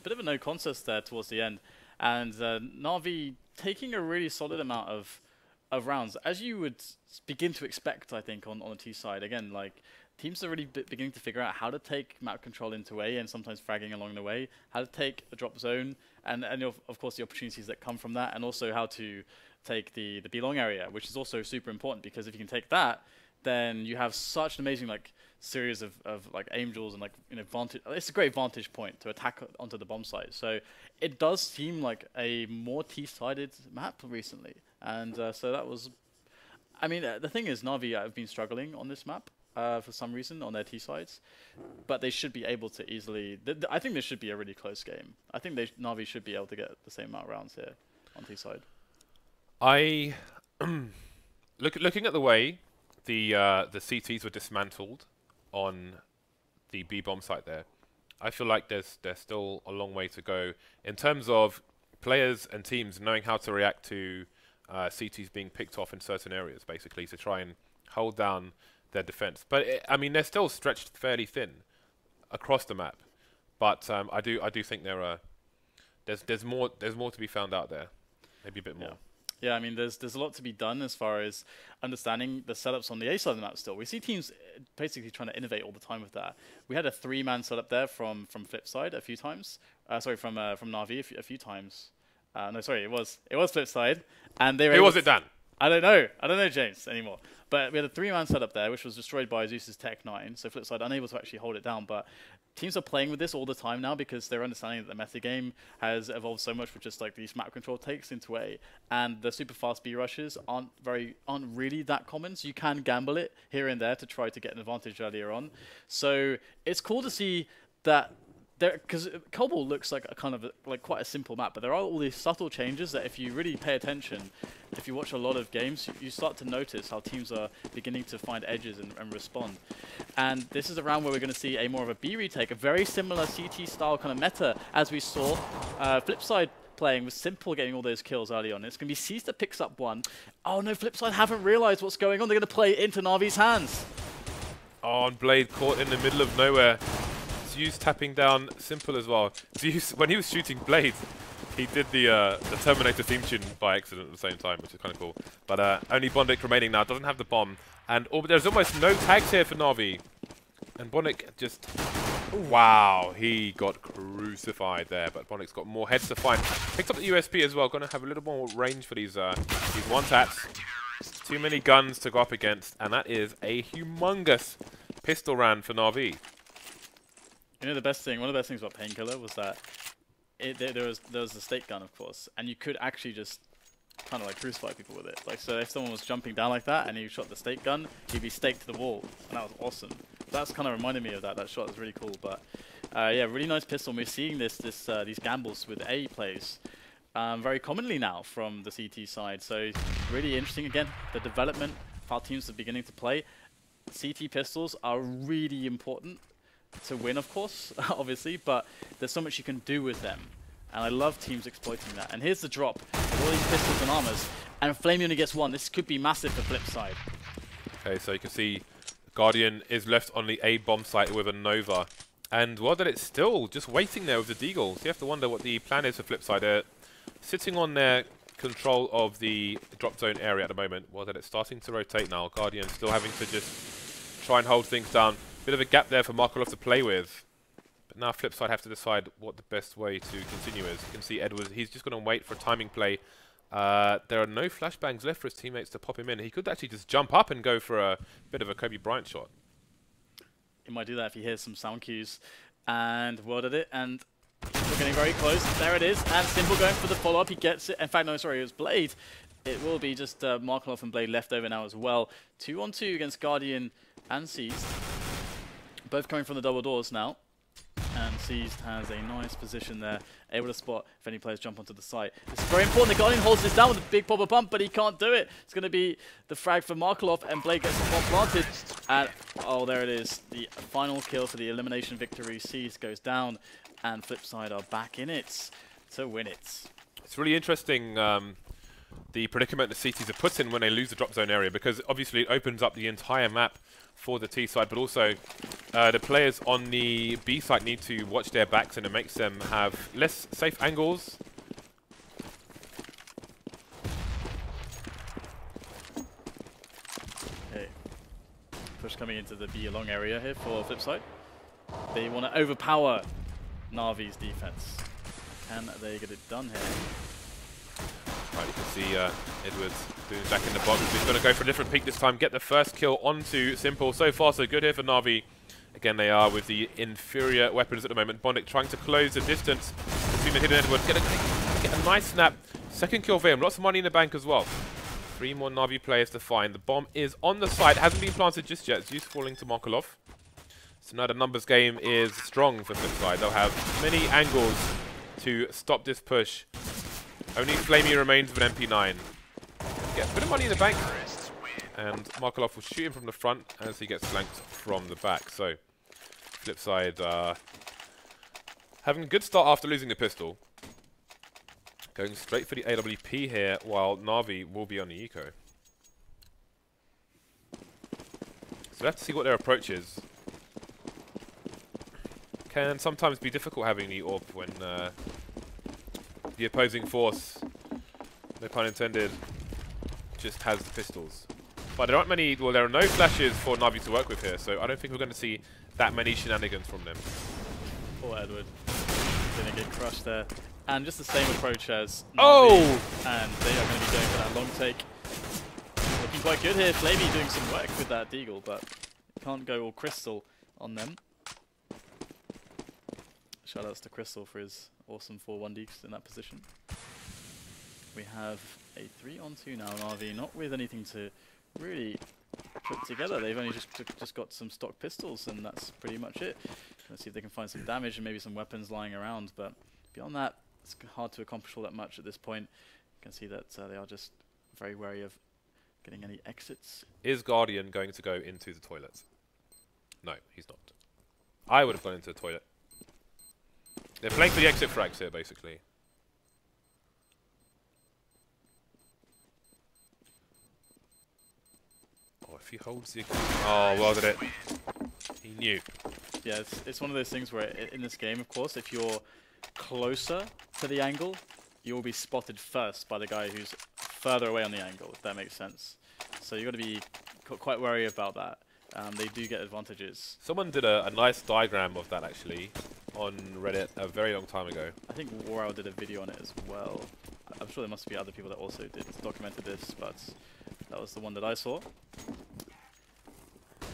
bit of a no contest there towards the end, and NaVi taking a really solid amount of rounds, as you would begin to expect, I think, on the T side. Again, like, teams are really beginning to figure out how to take map control into A and sometimes fragging along the way, how to take a drop zone, and of course the opportunities that come from that, and also how to take the B long area, which is also super important because if you can take that, then you have such an amazing like series of like angels and like vantage. It's a great vantage point to attack onto the bomb site. So it does seem like a more T-sided map recently, and so that was. I mean, the thing is, NaVi have been struggling on this map for some reason on their T-sides, but they should be able to easily. I think this should be a really close game. I think NaVi should be able to get the same amount of rounds here on T-side. I looking at the way the CTs were dismantled on the B bomb site there, I feel like there's still a long way to go in terms of players and teams knowing how to react to CTs being picked off in certain areas, basically to try and hold down their defense. But I mean, they're still stretched fairly thin across the map. But I do think there's more to be found out there, maybe a bit more. Yeah, I mean, there's a lot to be done as far as understanding the setups on the A side of the map still. We see teams basically trying to innovate all the time with that. We had a 3-man setup there from FlipSid a few times. Sorry, from NaVi a few times. No, sorry, it was FlipSid, and they were. Who was it, Dan? I don't know, James, anymore. But we had a 3-man setup there, which was destroyed by Zeus's Tech 9. So FlipSid unable to actually hold it down. But teams are playing with this all the time now because they're understanding that the metagame has evolved so much with just like these map control takes into A, and the super fast B rushes aren't really that common. So you can gamble it here and there to try to get an advantage earlier on. So it's cool to see that. Because Cobble looks like a kind of like quite a simple map, but there are all these subtle changes that if you really pay attention, if you watch a lot of games, you start to notice how teams are beginning to find edges and respond. And this is a round where we're going to see a more of a B retake, a very similar CT style kind of meta as we saw FlipSid playing with Simple getting all those kills early on. It's going to be Seas that picks up one. Oh no, FlipSid haven't realized what's going on. They're going to play it into NaVi's hands. Oh, and Blade caught in the middle of nowhere. Zeus tapping down Simple as well. Zeus, when he was shooting Blade, he did the Terminator theme tune by accident at the same time, which is kind of cool. But only Bondik remaining now, doesn't have the bomb. And there's almost no tags here for NaVi. And Bondik just... Wow, he got crucified there, but Bondik's got more heads to find. Picked up the USP as well, gonna have a little more range for these one-taps. Too many guns to go up against, and that is a humongous pistol round for NaVi. You know, one of the best things about Painkiller was that there was the stake gun, of course, and you could actually just kind of like crucify people with it. Like, so if someone was jumping down like that and you shot the stake gun, he'd be staked to the wall, and that was awesome. That's kind of reminded me of that. That shot was really cool. But yeah, really nice pistol. And we're seeing these gambles with A plays very commonly now from the CT side. So really interesting. Again, the development of how teams are beginning to play. CT pistols are really important to win, of course, obviously, but there's so much you can do with them, and I love teams exploiting that. And here's the drop with all these pistols and armors, and flamie only gets one. This could be massive for FlipSid. Okay, so you can see Guardian is left on the A bomb site with a Nova, and WorldEdit still just waiting there with the Deagle. So you have to wonder what the plan is for FlipSid. They're sitting on their control of the drop zone area at the moment. WorldEdit starting to rotate now. Guardian still having to just try and hold things down. Bit of a gap there for Markelov to play with. But now FlipSid have to decide what the best way to continue is. You can see Edwards, he's just going to wait for a timing play. There are no flashbangs left for his teammates to pop him in. He could actually just jump up and go for a bit of a Kobe Bryant shot. He might do that if he hears some sound cues. And WorldEdit, and we're getting very close. There it is. And Simple going for the follow-up. He gets it. In fact, no, sorry, it was Blade. It will be just Markelov and Blade left over now as well. 2-on-2 against Guardian and Seized. Both coming from the double doors now. And Seized has a nice position there, able to spot if any players jump onto the site. This is very important. The Guardian holds this down with a big pop-up pump, but he can't do it. It's going to be the frag for Markelov, and Blade gets the bomb planted. And, oh, there it is. The final kill for the elimination victory. Seized goes down, and FlipSid are back in it to win it. It's really interesting, the predicament the CTs are put in when they lose the drop zone area, because obviously it opens up the entire map for the T side, but also the players on the B side need to watch their backs, and it makes them have less safe angles. Okay. Push coming into the B long area here for FlipSid. They want to overpower NaVi's defense. Can they get it done here? Right, you can see Edwards doing back in the box. He's going to go for a different peek this time, get the first kill onto Simple. So far, so good here for NaVi. Again, they are with the inferior weapons at the moment. bondik trying to close the distance between the hidden Edwards. Get a nice snap. Second kill for him. Lots of money in the bank as well. 3 more NaVi players to find. The bomb is on the site. Hasn't been planted just yet. Zeus falling to Markelov. So now the numbers game is strong for FlipSid. They'll have many angles to stop this push. Only flamie remains with an MP9. Get a bit of money in the bank. And Markelov will shoot him from the front as he gets flanked from the back. So FlipSid having a good start after losing the pistol. Going straight for the AWP here, while NaVi will be on the eco. So we have to see what their approach is. Can sometimes be difficult having the AWP when the opposing force, no pun intended, just has the pistols. But there aren't many, well, there are no flashes for NaVi to work with here, so I don't think we're going to see that many shenanigans from them. Poor Edward. Gonna get crushed there. And just the same approach as NaVi. Oh! And they are going to be going for that long take. Looking quite good here. flamie doing some work with that deagle, but can't go all Crystal on them. Shoutouts to Crystal for his awesome 4-1 deeks in that position. We have a 3-on-2 now, NaVi, not with anything to really put together. They've only just got some stock pistols, and that's pretty much it. Let's see if they can find some damage and maybe some weapons lying around, but beyond that, it's hard to accomplish all that much at this point. You can see that they are just very wary of getting any exits. Is Guardian going to go into the toilet? No, he's not. I would have gone into the toilet. They're playing for the exit frags here, basically. Oh, if he holds the... Oh, well did it. He knew. Yeah, it's one of those things where in this game, of course, if you're closer to the angle, you will be spotted first by the guy who's further away on the angle, if that makes sense. So you've got to be quite wary about that. They do get advantages. Someone did a nice diagram of that, actually, on Reddit a very long time ago. I think Warrow did a video on it as well. I'm sure there must be other people that also documented this, but that was the one that I saw.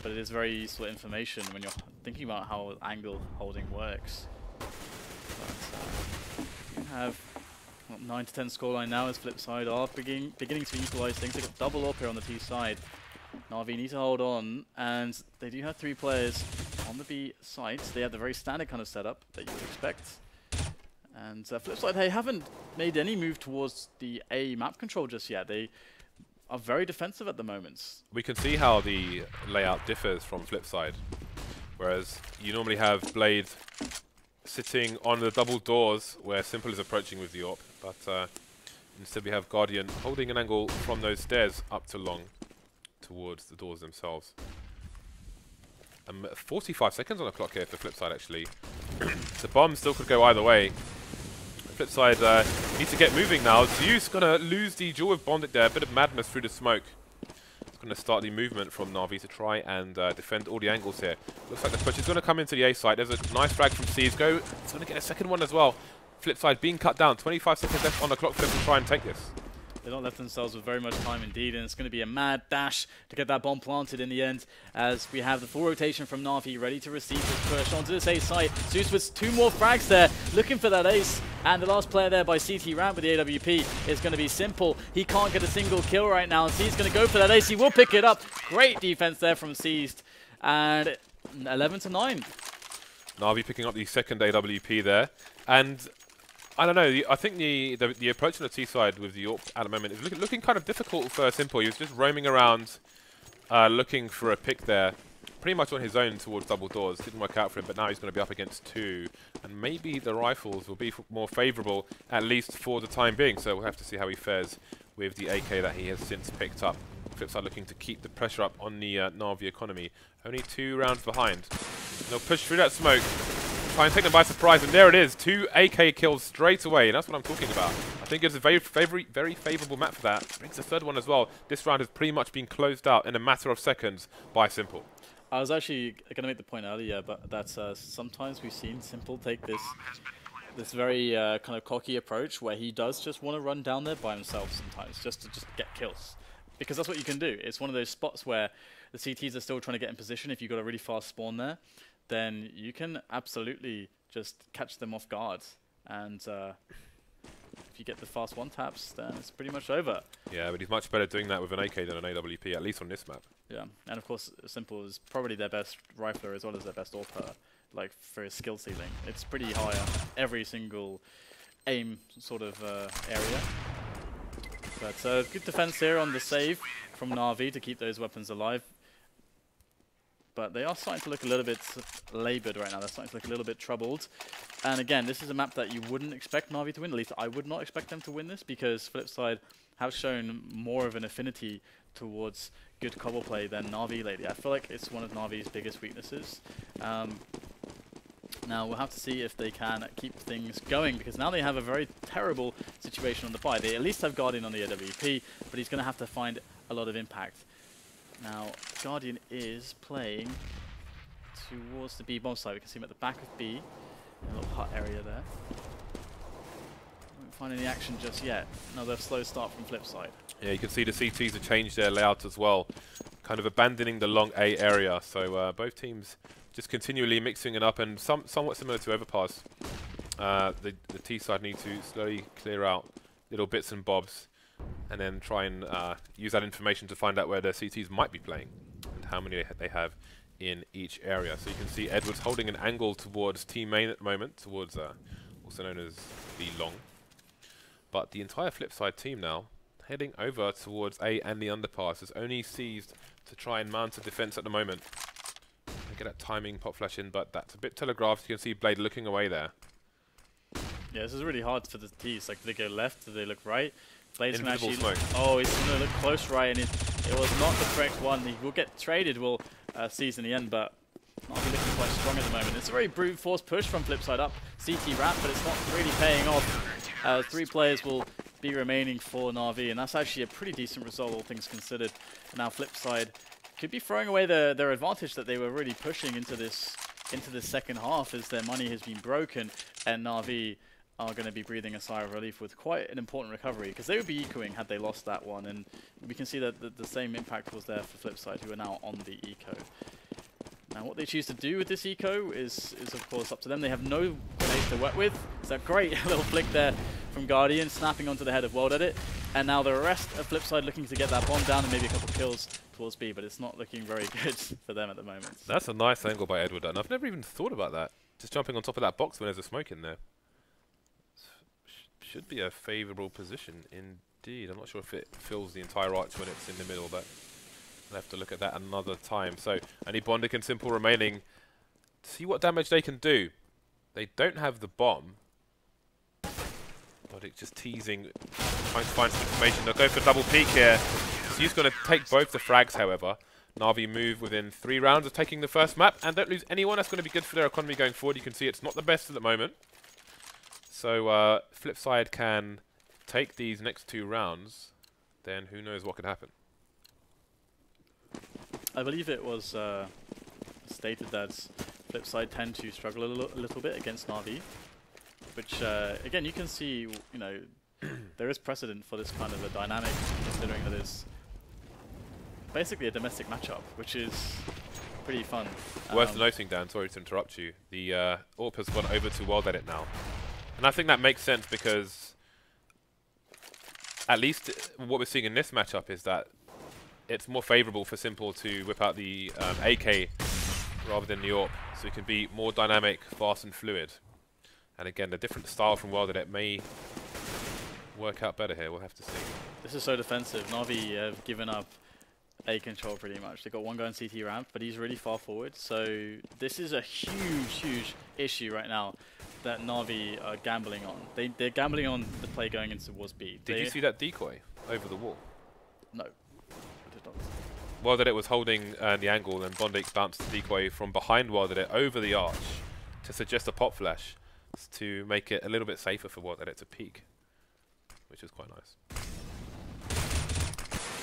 But it is very useful information when you're thinking about how angle holding works. But you have 9 to 10 scoreline now as FlipSid are beginning to equalise things. They've got double up here on the T side. NaVi need to hold on, and they do have 3 players on the B site. They have the very standard kind of setup that you would expect. And FlipSid, they haven't made any move towards the A map control just yet. They are very defensive at the moment. We can see how the layout differs from FlipSid. Whereas you normally have Blade sitting on the double doors where Simple is approaching with the AWP. But instead we have Guardian holding an angle from those stairs up to long towards the doors themselves. 45 seconds on the clock here for FlipSid, actually. The bomb still could go either way. FlipSid need to get moving now. Zeus gonna lose the duel with bondik there. A bit of madness through the smoke. It's gonna start the movement from NaVi to try and defend all the angles here. Looks like the push is gonna come into the A site. There's a nice frag from C's. It's gonna get a second one as well. FlipSid being cut down. 25 seconds left on the clock for them to try and take this. They don't left themselves with very much time indeed, and it's going to be a mad dash to get that bomb planted in the end, as we have the full rotation from NaVi ready to receive this push onto this A site. Zeus with 2 more frags there, looking for that ace, and the last player there by CT Ramp with the AWP is going to be Simple. He can't get a single kill right now, and C's going to go for that ace. He will pick it up. Great defense there from Seized, and 11 to 9. NaVi picking up the second AWP there, and I don't know. I think the approach on the T side with the AWP at the moment is looking kind of difficult for Simple. He was just roaming around, looking for a pick there, pretty much on his own towards double doors. Didn't work out for him, but now he's going to be up against 2, and maybe the rifles will be more favourable, at least for the time being. So we'll have to see how he fares with the AK that he has since picked up. FlipSid looking to keep the pressure up on the NaVi economy. Only 2 rounds behind. They'll push through that smoke. Try and take them by surprise, and there it is. 2 AK kills straight away, and that's what I'm talking about. I think it's a very favourable map for that. Brings the 3rd one as well. This round has pretty much been closed out in a matter of seconds by Simple. I was actually going to make the point earlier, but that sometimes we've seen Simple take this this very kind of cocky approach where he does just want to run down there by himself sometimes, just to get kills. Because that's what you can do. It's one of those spots where the CTs are still trying to get in position. If you've got a really fast spawn there, then you can absolutely just catch them off guard. And if you get the fast one-taps, then it's pretty much over. Yeah, but he's much better doing that with an AK than an AWP, at least on this map. Yeah, and of course, Simple is probably their best rifler as well as their best AWPer, like for his skill ceiling. It's pretty high on every single aim sort of area. But good defense here on the save from NaVi to keep those weapons alive. But they are starting to look a little bit laboured right now. They're starting to look a little bit troubled. And again, this is a map that you wouldn't expect NaVi to win. At least I would not expect them to win this, because FlipSid have shown more of an affinity towards good cobble play than NaVi lately. I feel like it's one of NaVi's biggest weaknesses. Now we'll have to see if they can keep things going, because now they have a very terrible situation on the buy. They at least have Guardian on the AWP, but he's going to have to find a lot of impact. Now Guardian is playing towards the B bomb side. We can see him at the back of B, a little hut area there. Won't find any action just yet. Another slow start from FlipSid. Yeah, you can see the CTs have changed their layout as well, kind of abandoning the long A area. So both teams just continually mixing it up, and somewhat similar to Overpass. The T side need to slowly clear out little bits and bobs, and then try and use that information to find out where their CTs might be playing and how many they have in each area. So you can see Edwards holding an angle towards T main at the moment, towards also known as B long. But the entire FlipSid team now heading over towards A and the underpass is only seized to try and mount a defense at the moment. Get that timing pop flash in, but that's a bit telegraphed. You can see Blade looking away there. Yeah, this is really hard for the T's. Like, do they go left? Do they look right? Blade's gonna Invisible actually smoke. Oh, he's gonna look close right, and it was not the correct one. He will get traded. We'll see in the end, but not be looking quite strong at the moment. It's a very brute force push from FlipSid up CT ramp, but it's not really paying off. 3 players will be remaining for NaVi, and that's actually a pretty decent result, all things considered. And now FlipSid could be throwing away their advantage that they were really pushing into this second half, as their money has been broken, and NaVi are going to be breathing a sigh of relief with quite an important recovery, because they would be ecoing had they lost that one, and we can see that the same impact was there for FlipSid, who are now on the eco. Now what they choose to do with this eco is of course up to them. They have no grenades to work with. It's a great little flick there from Guardian, snapping onto the head of WorldEdit, and now the rest of FlipSid looking to get that bomb down and maybe a couple kills towards B, but it's not looking very good for them at the moment. That's a nice angle by Edward, and I've never even thought about that. Just jumping on top of that box when there's a smoke in there. Should be a favourable position indeed. I'm not sure if it fills the entire arch when it's in the middle, but I'll have to look at that another time. So, only Bondic and Simple remaining. See what damage they can do. They don't have the bomb. Bondic just teasing, trying to find some information. They'll go for double peek here. Zeus going to take both the frags, however. NaVi move within 3 rounds of taking the first map, and don't lose anyone. That's going to be good for their economy going forward. You can see it's not the best at the moment. So FlipSid can take these next 2 rounds, then who knows what could happen. I believe it was stated that FlipSid tend to struggle a little bit against NaVi, which again you can see, you know, there is precedent for this kind of a dynamic, considering that it's basically a domestic matchup, which is pretty fun. Worth noting, Dan, sorry to interrupt you, the AWP has gone over to WorldEdit now. And I think that makes sense, because at least what we're seeing in this matchup is that it's more favourable for Simple to whip out the AK rather than the AWP, so it can be more dynamic, fast and fluid. And again, the different style from WorldEdit may work out better here, we'll have to see. This is so defensive. NaVi have given up A control pretty much. They've got one guy on CT ramp, but he's really far forward, so this is a huge issue right now that NaVi are gambling on. They're gambling on the play going into towards B. Did you see that decoy over the wall? No. I did not. WorldEdit was holding the angle, and Bondic bounced the decoy from behind WorldEdit over the arch to suggest a pop flash to make it a little bit safer for WorldEdit to peek, which is quite nice.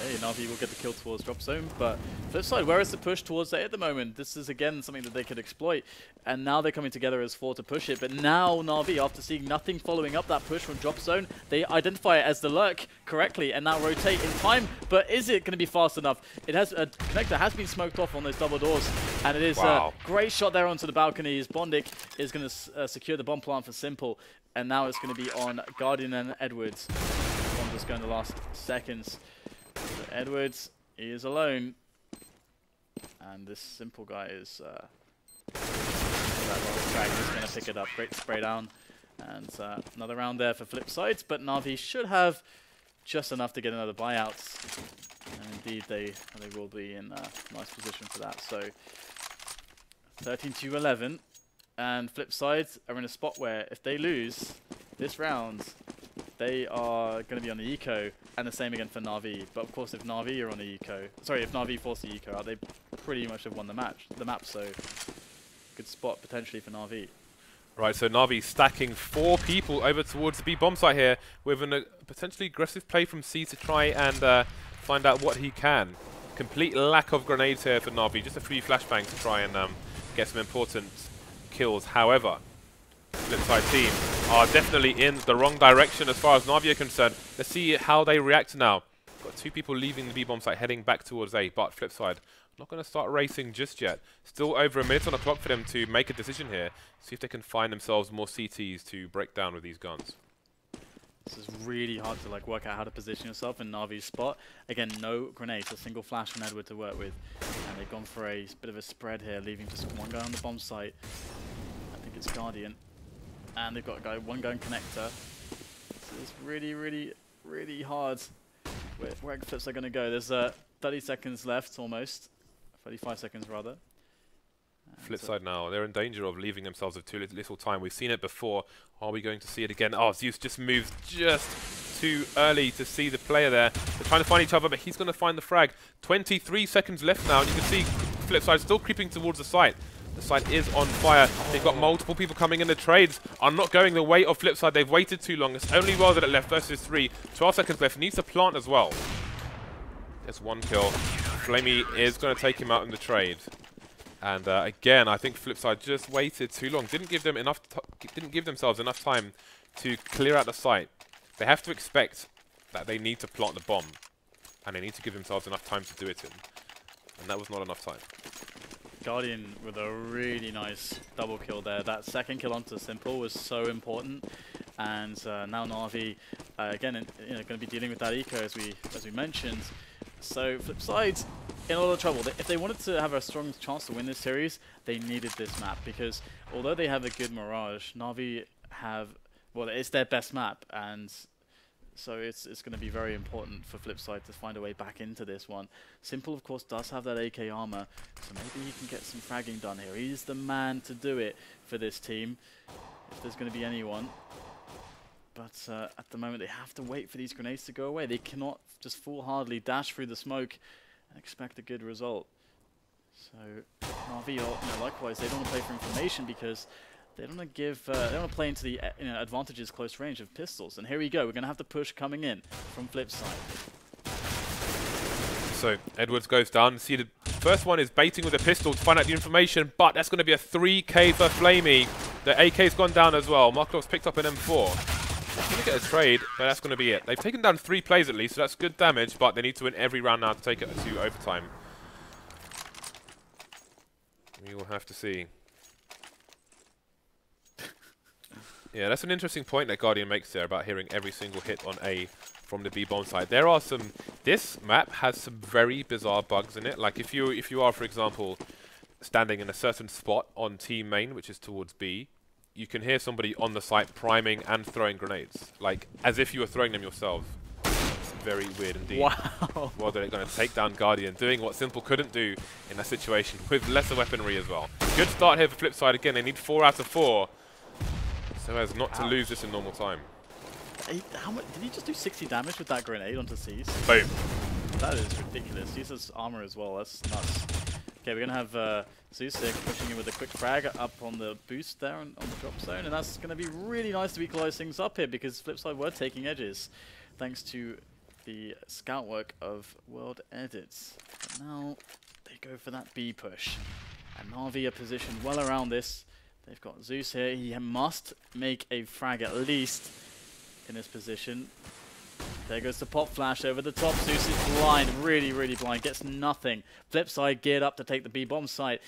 Okay, NaVi will get the kill towards drop zone, but flip side, where is the push towards A at the moment? This is again something that they could exploit, and now they're coming together as 4 to push it, but now NaVi, after seeing nothing following up that push from drop zone, they identify it as the lurk correctly, and now rotate in time, but is it going to be fast enough? It has, connector has been smoked off on those double doors, and it is a great shot there onto the balcony, as Bondik is going to secure the bomb plant for Simple, and now it's going to be on Guardian and Edwards. Bomb just going the last seconds. So Edwards, he is alone, and this Simple guy is just going to pick it up. Great spray down, and another round there for flip sides, but NaVi should have just enough to get another buyout, and indeed they will be in a nice position for that. So 13-11, and flip sides are in a spot where if they lose this round, they are going to be on the eco, and the same again for NaVi. But of course, if NaVi are on the eco, sorry, if NaVi force the eco out, they pretty much have won the map. So good spot potentially for NaVi. Right, so NaVi stacking 4 people over towards the B bomb site here with a potentially aggressive play from C to try and find out what he can. Complete lack of grenades here for NaVi, just a few flashbangs to try and get some important kills. However, flipside team are definitely in the wrong direction as far as NaVi are concerned. Let's see how they react now. Got 2 people leaving the B bomb site heading back towards A, but flipside not going to start racing just yet. Still over a minute on the clock for them to make a decision here. See if they can find themselves more CTs to break down with these guns. This is really hard to work out how to position yourself in NaVi's spot. Again, no grenades, a single flash from Edward to work with. And they've gone for a bit of a spread here, leaving just one guy on the bomb site. I think it's Guardian. And they've got a guy, one gun connector. So it's really, really, really hard where flips are going to go. There's 30 seconds left almost. 35 seconds rather. Flip side now, they're in danger of leaving themselves with too little time. We've seen it before. Are we going to see it again? Oh, Zeus just moves just too early to see the player there. They're trying to find each other, but he's going to find the frag. 23 seconds left now, and you can see flip side still creeping towards the site. The site is on fire. They've got multiple people coming in. The trades are not going the way of flip side. They've waited too long. It's only WorldEdit left versus 3. 12 seconds left. Needs to plant as well. There's 1 kill. flamie is going to take him out in the trade. And again, I think flipside just waited too long. Didn't give themselves enough time to clear out the site. They have to expect that they need to plant the bomb, and they need to give themselves enough time to do it in. And that was not enough time. Guardian with a really nice double kill there. That second kill onto Simple was so important. And now NaVi again, going to be dealing with that eco as we mentioned. So flipside in a lot of trouble. If they wanted to have a strong chance to win this series, they needed this map, because although they have a good Mirage, NaVi have, well, it's their best map, and so it's going to be very important for flipside to find a way back into this one. Simple, of course, does have that AK armor, so maybe he can get some fragging done here. He's the man to do it for this team, if there's going to be anyone. But at the moment, they have to wait for these grenades to go away. They cannot just foolhardily dash through the smoke and expect a good result. So NaVi, likewise, they don't want to play for information, because they don't want to give, they don't want to play into the advantages close range of pistols. And here we go. We're going to have the push coming in from flipside. So Edwards goes down. See, the first one is baiting with a pistol to find out the information, but that's going to be a 3k for flamie. The AK's gone down as well. Markov's picked up an M4. Going to get a trade, but that's going to be it. They've taken down 3 plays at least, so that's good damage, but they need to win every round now to take it to overtime. We will have to see. Yeah, that's an interesting point that Guardian makes there about hearing every single hit on A from the B bomb side. There are some. This map has some very bizarre bugs in it. Like if you are, for example, standing in a certain spot on team main, which is towards B, you can hear somebody on the site priming and throwing grenades, like as if you were throwing them yourself. It's very weird indeed. Wow. Well, they're going to take down Guardian, doing what Simple couldn't do in that situation with lesser weaponry as well. Good start here for flipside. Again, they need 4 out of 4, so as not to lose this in normal time. How much did he just do? 60 damage with that grenade onto Zeus? Boom. That is ridiculous. Zeus's armor as well. That's nuts. Okay, we're going to have Zeus here pushing in with a quick frag up on the boost there on the drop zone, and that's going to be really nice to equalize things up here, because flipside were taking edges thanks to the scout work of WorldEdit. But now they go for that B push. And NaVi are positioned well around this. They've got Zeus here. He must make a frag at least in this position. There goes the pop flash over the top. Zeus is blind, really, really blind. Gets nothing. FlipSid geared up to take the B bomb site.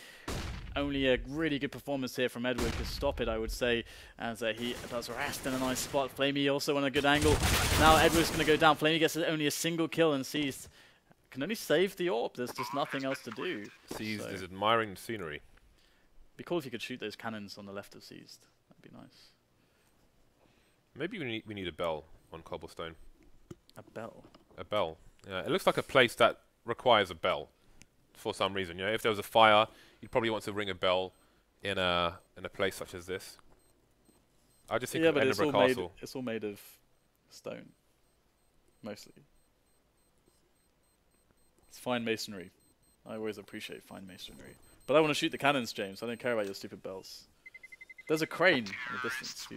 Only a really good performance here from Edward to stop it, I would say, as he does rest in a nice spot. flamie also on a good angle. Now Edward's going to go down. flamie gets only a single kill and Seized can only save the orb. There's just nothing else to do. Seized is admiring the scenery. Be cool if you could shoot those cannons on the left of Seized. That'd be nice. Maybe we need a bell on Cobblestone. A bell? A bell. Yeah, it looks like a place that requires a bell for some reason. You know, if there was a fire, you'd probably want to ring a bell in a place such as this. I just think of Edinburgh Castle. It's all made of stone, mostly. It's fine masonry. I always appreciate fine masonry. But I want to shoot the cannons, James. I don't care about your stupid bells. There's a crane in the distance.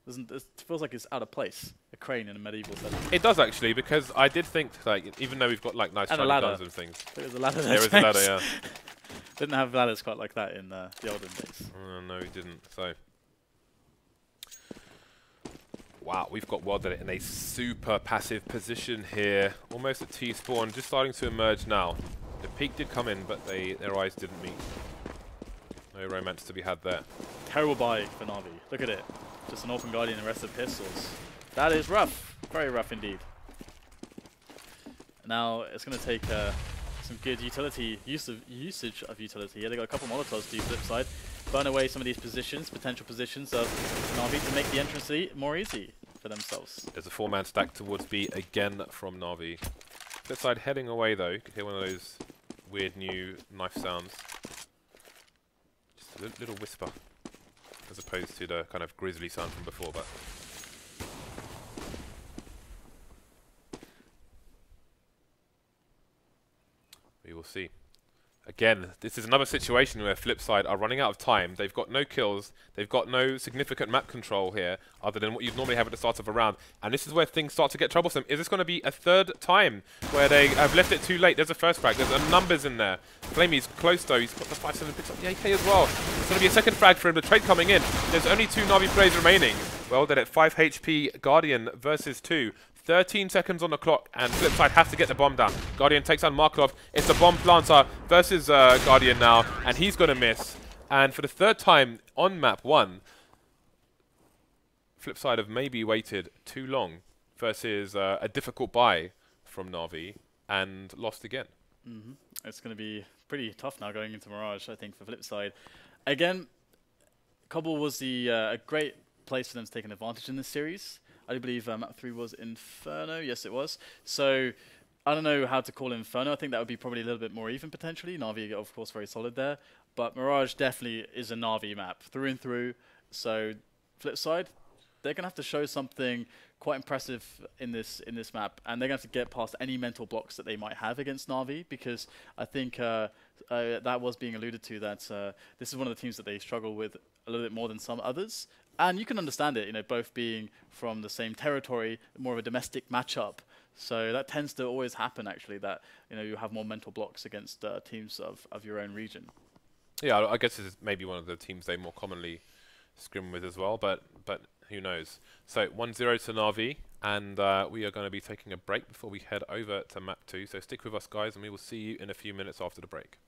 It feels like it's out of place. A crane in a medieval setting. It does actually, because I did think, like, even though we've got like nice shiny guns and things. There's a ladder there. There is a ladder, yeah. Didn't have ladders quite like that in the olden days. No, we didn't. So, wow, we've got WorldEdit in a super passive position here, almost at T-spawn, just starting to emerge now. The peak did come in, but their eyes didn't meet. No romance to be had there. Terrible buy for NaVi. Look at it. Just an open guardian and the rest of pistols. That is rough. Very rough indeed. Now it's going to take some good usage of utility here. They got a couple Molotovs to do FlipSid. Burn away some of these positions, potential positions of NaVi to make the entrance more easy for themselves. There's a 4-man stack towards B again from NaVi. FlipSid heading away though. You can hear one of those weird new knife sounds. Just a little whisper, as opposed to the kind of grisly sound from before, but we will see. Again, this is another situation where FlipSid are running out of time. They've got no kills. They've got no significant map control here, other than what you'd normally have at the start of a round. And this is where things start to get troublesome. Is this going to be a third time where they have left it too late? There's a first frag. There's numbers in there. flamie's close though. He's got the 5-7, picks up the AK as well. There's going to be a second frag for him. The trade coming in. There's only 2 NaVi players remaining. Well, they're at 5 HP. Guardian versus 2. 13 seconds on the clock, and FlipSid have to get the bomb down. Guardian takes on Markov. It's a bomb planter versus Guardian now, and he's going to miss. And for the third time on map 1, FlipSid have maybe waited too long versus a difficult buy from NaVi and lost again. It's going to be pretty tough now going into Mirage, I think, for FlipSid. Again, Cobble was a great place for them to take an advantage in this series. I do believe map 3 was Inferno. Yes, it was. So I don't know how to call Inferno. I think that would be probably a little bit more even potentially. NaVi, of course, very solid there. But Mirage definitely is a NaVi map through and through. So FlipSid, they're going to have to show something quite impressive in this map. And they're going to have to get past any mental blocks that they might have against NaVi. Because I think that was being alluded to, that this is one of the teams that they struggle with a little bit more than some others. And you can understand it, you know, both being from the same territory, more of a domestic matchup. So that tends to always happen, actually, that, you know, you have more mental blocks against teams of your own region. Yeah, I guess this is maybe one of the teams they more commonly scrim with as well, but who knows. So 1-0 to NaVi, and we are going to be taking a break before we head over to map 2. So stick with us, guys, and we will see you in a few minutes after the break.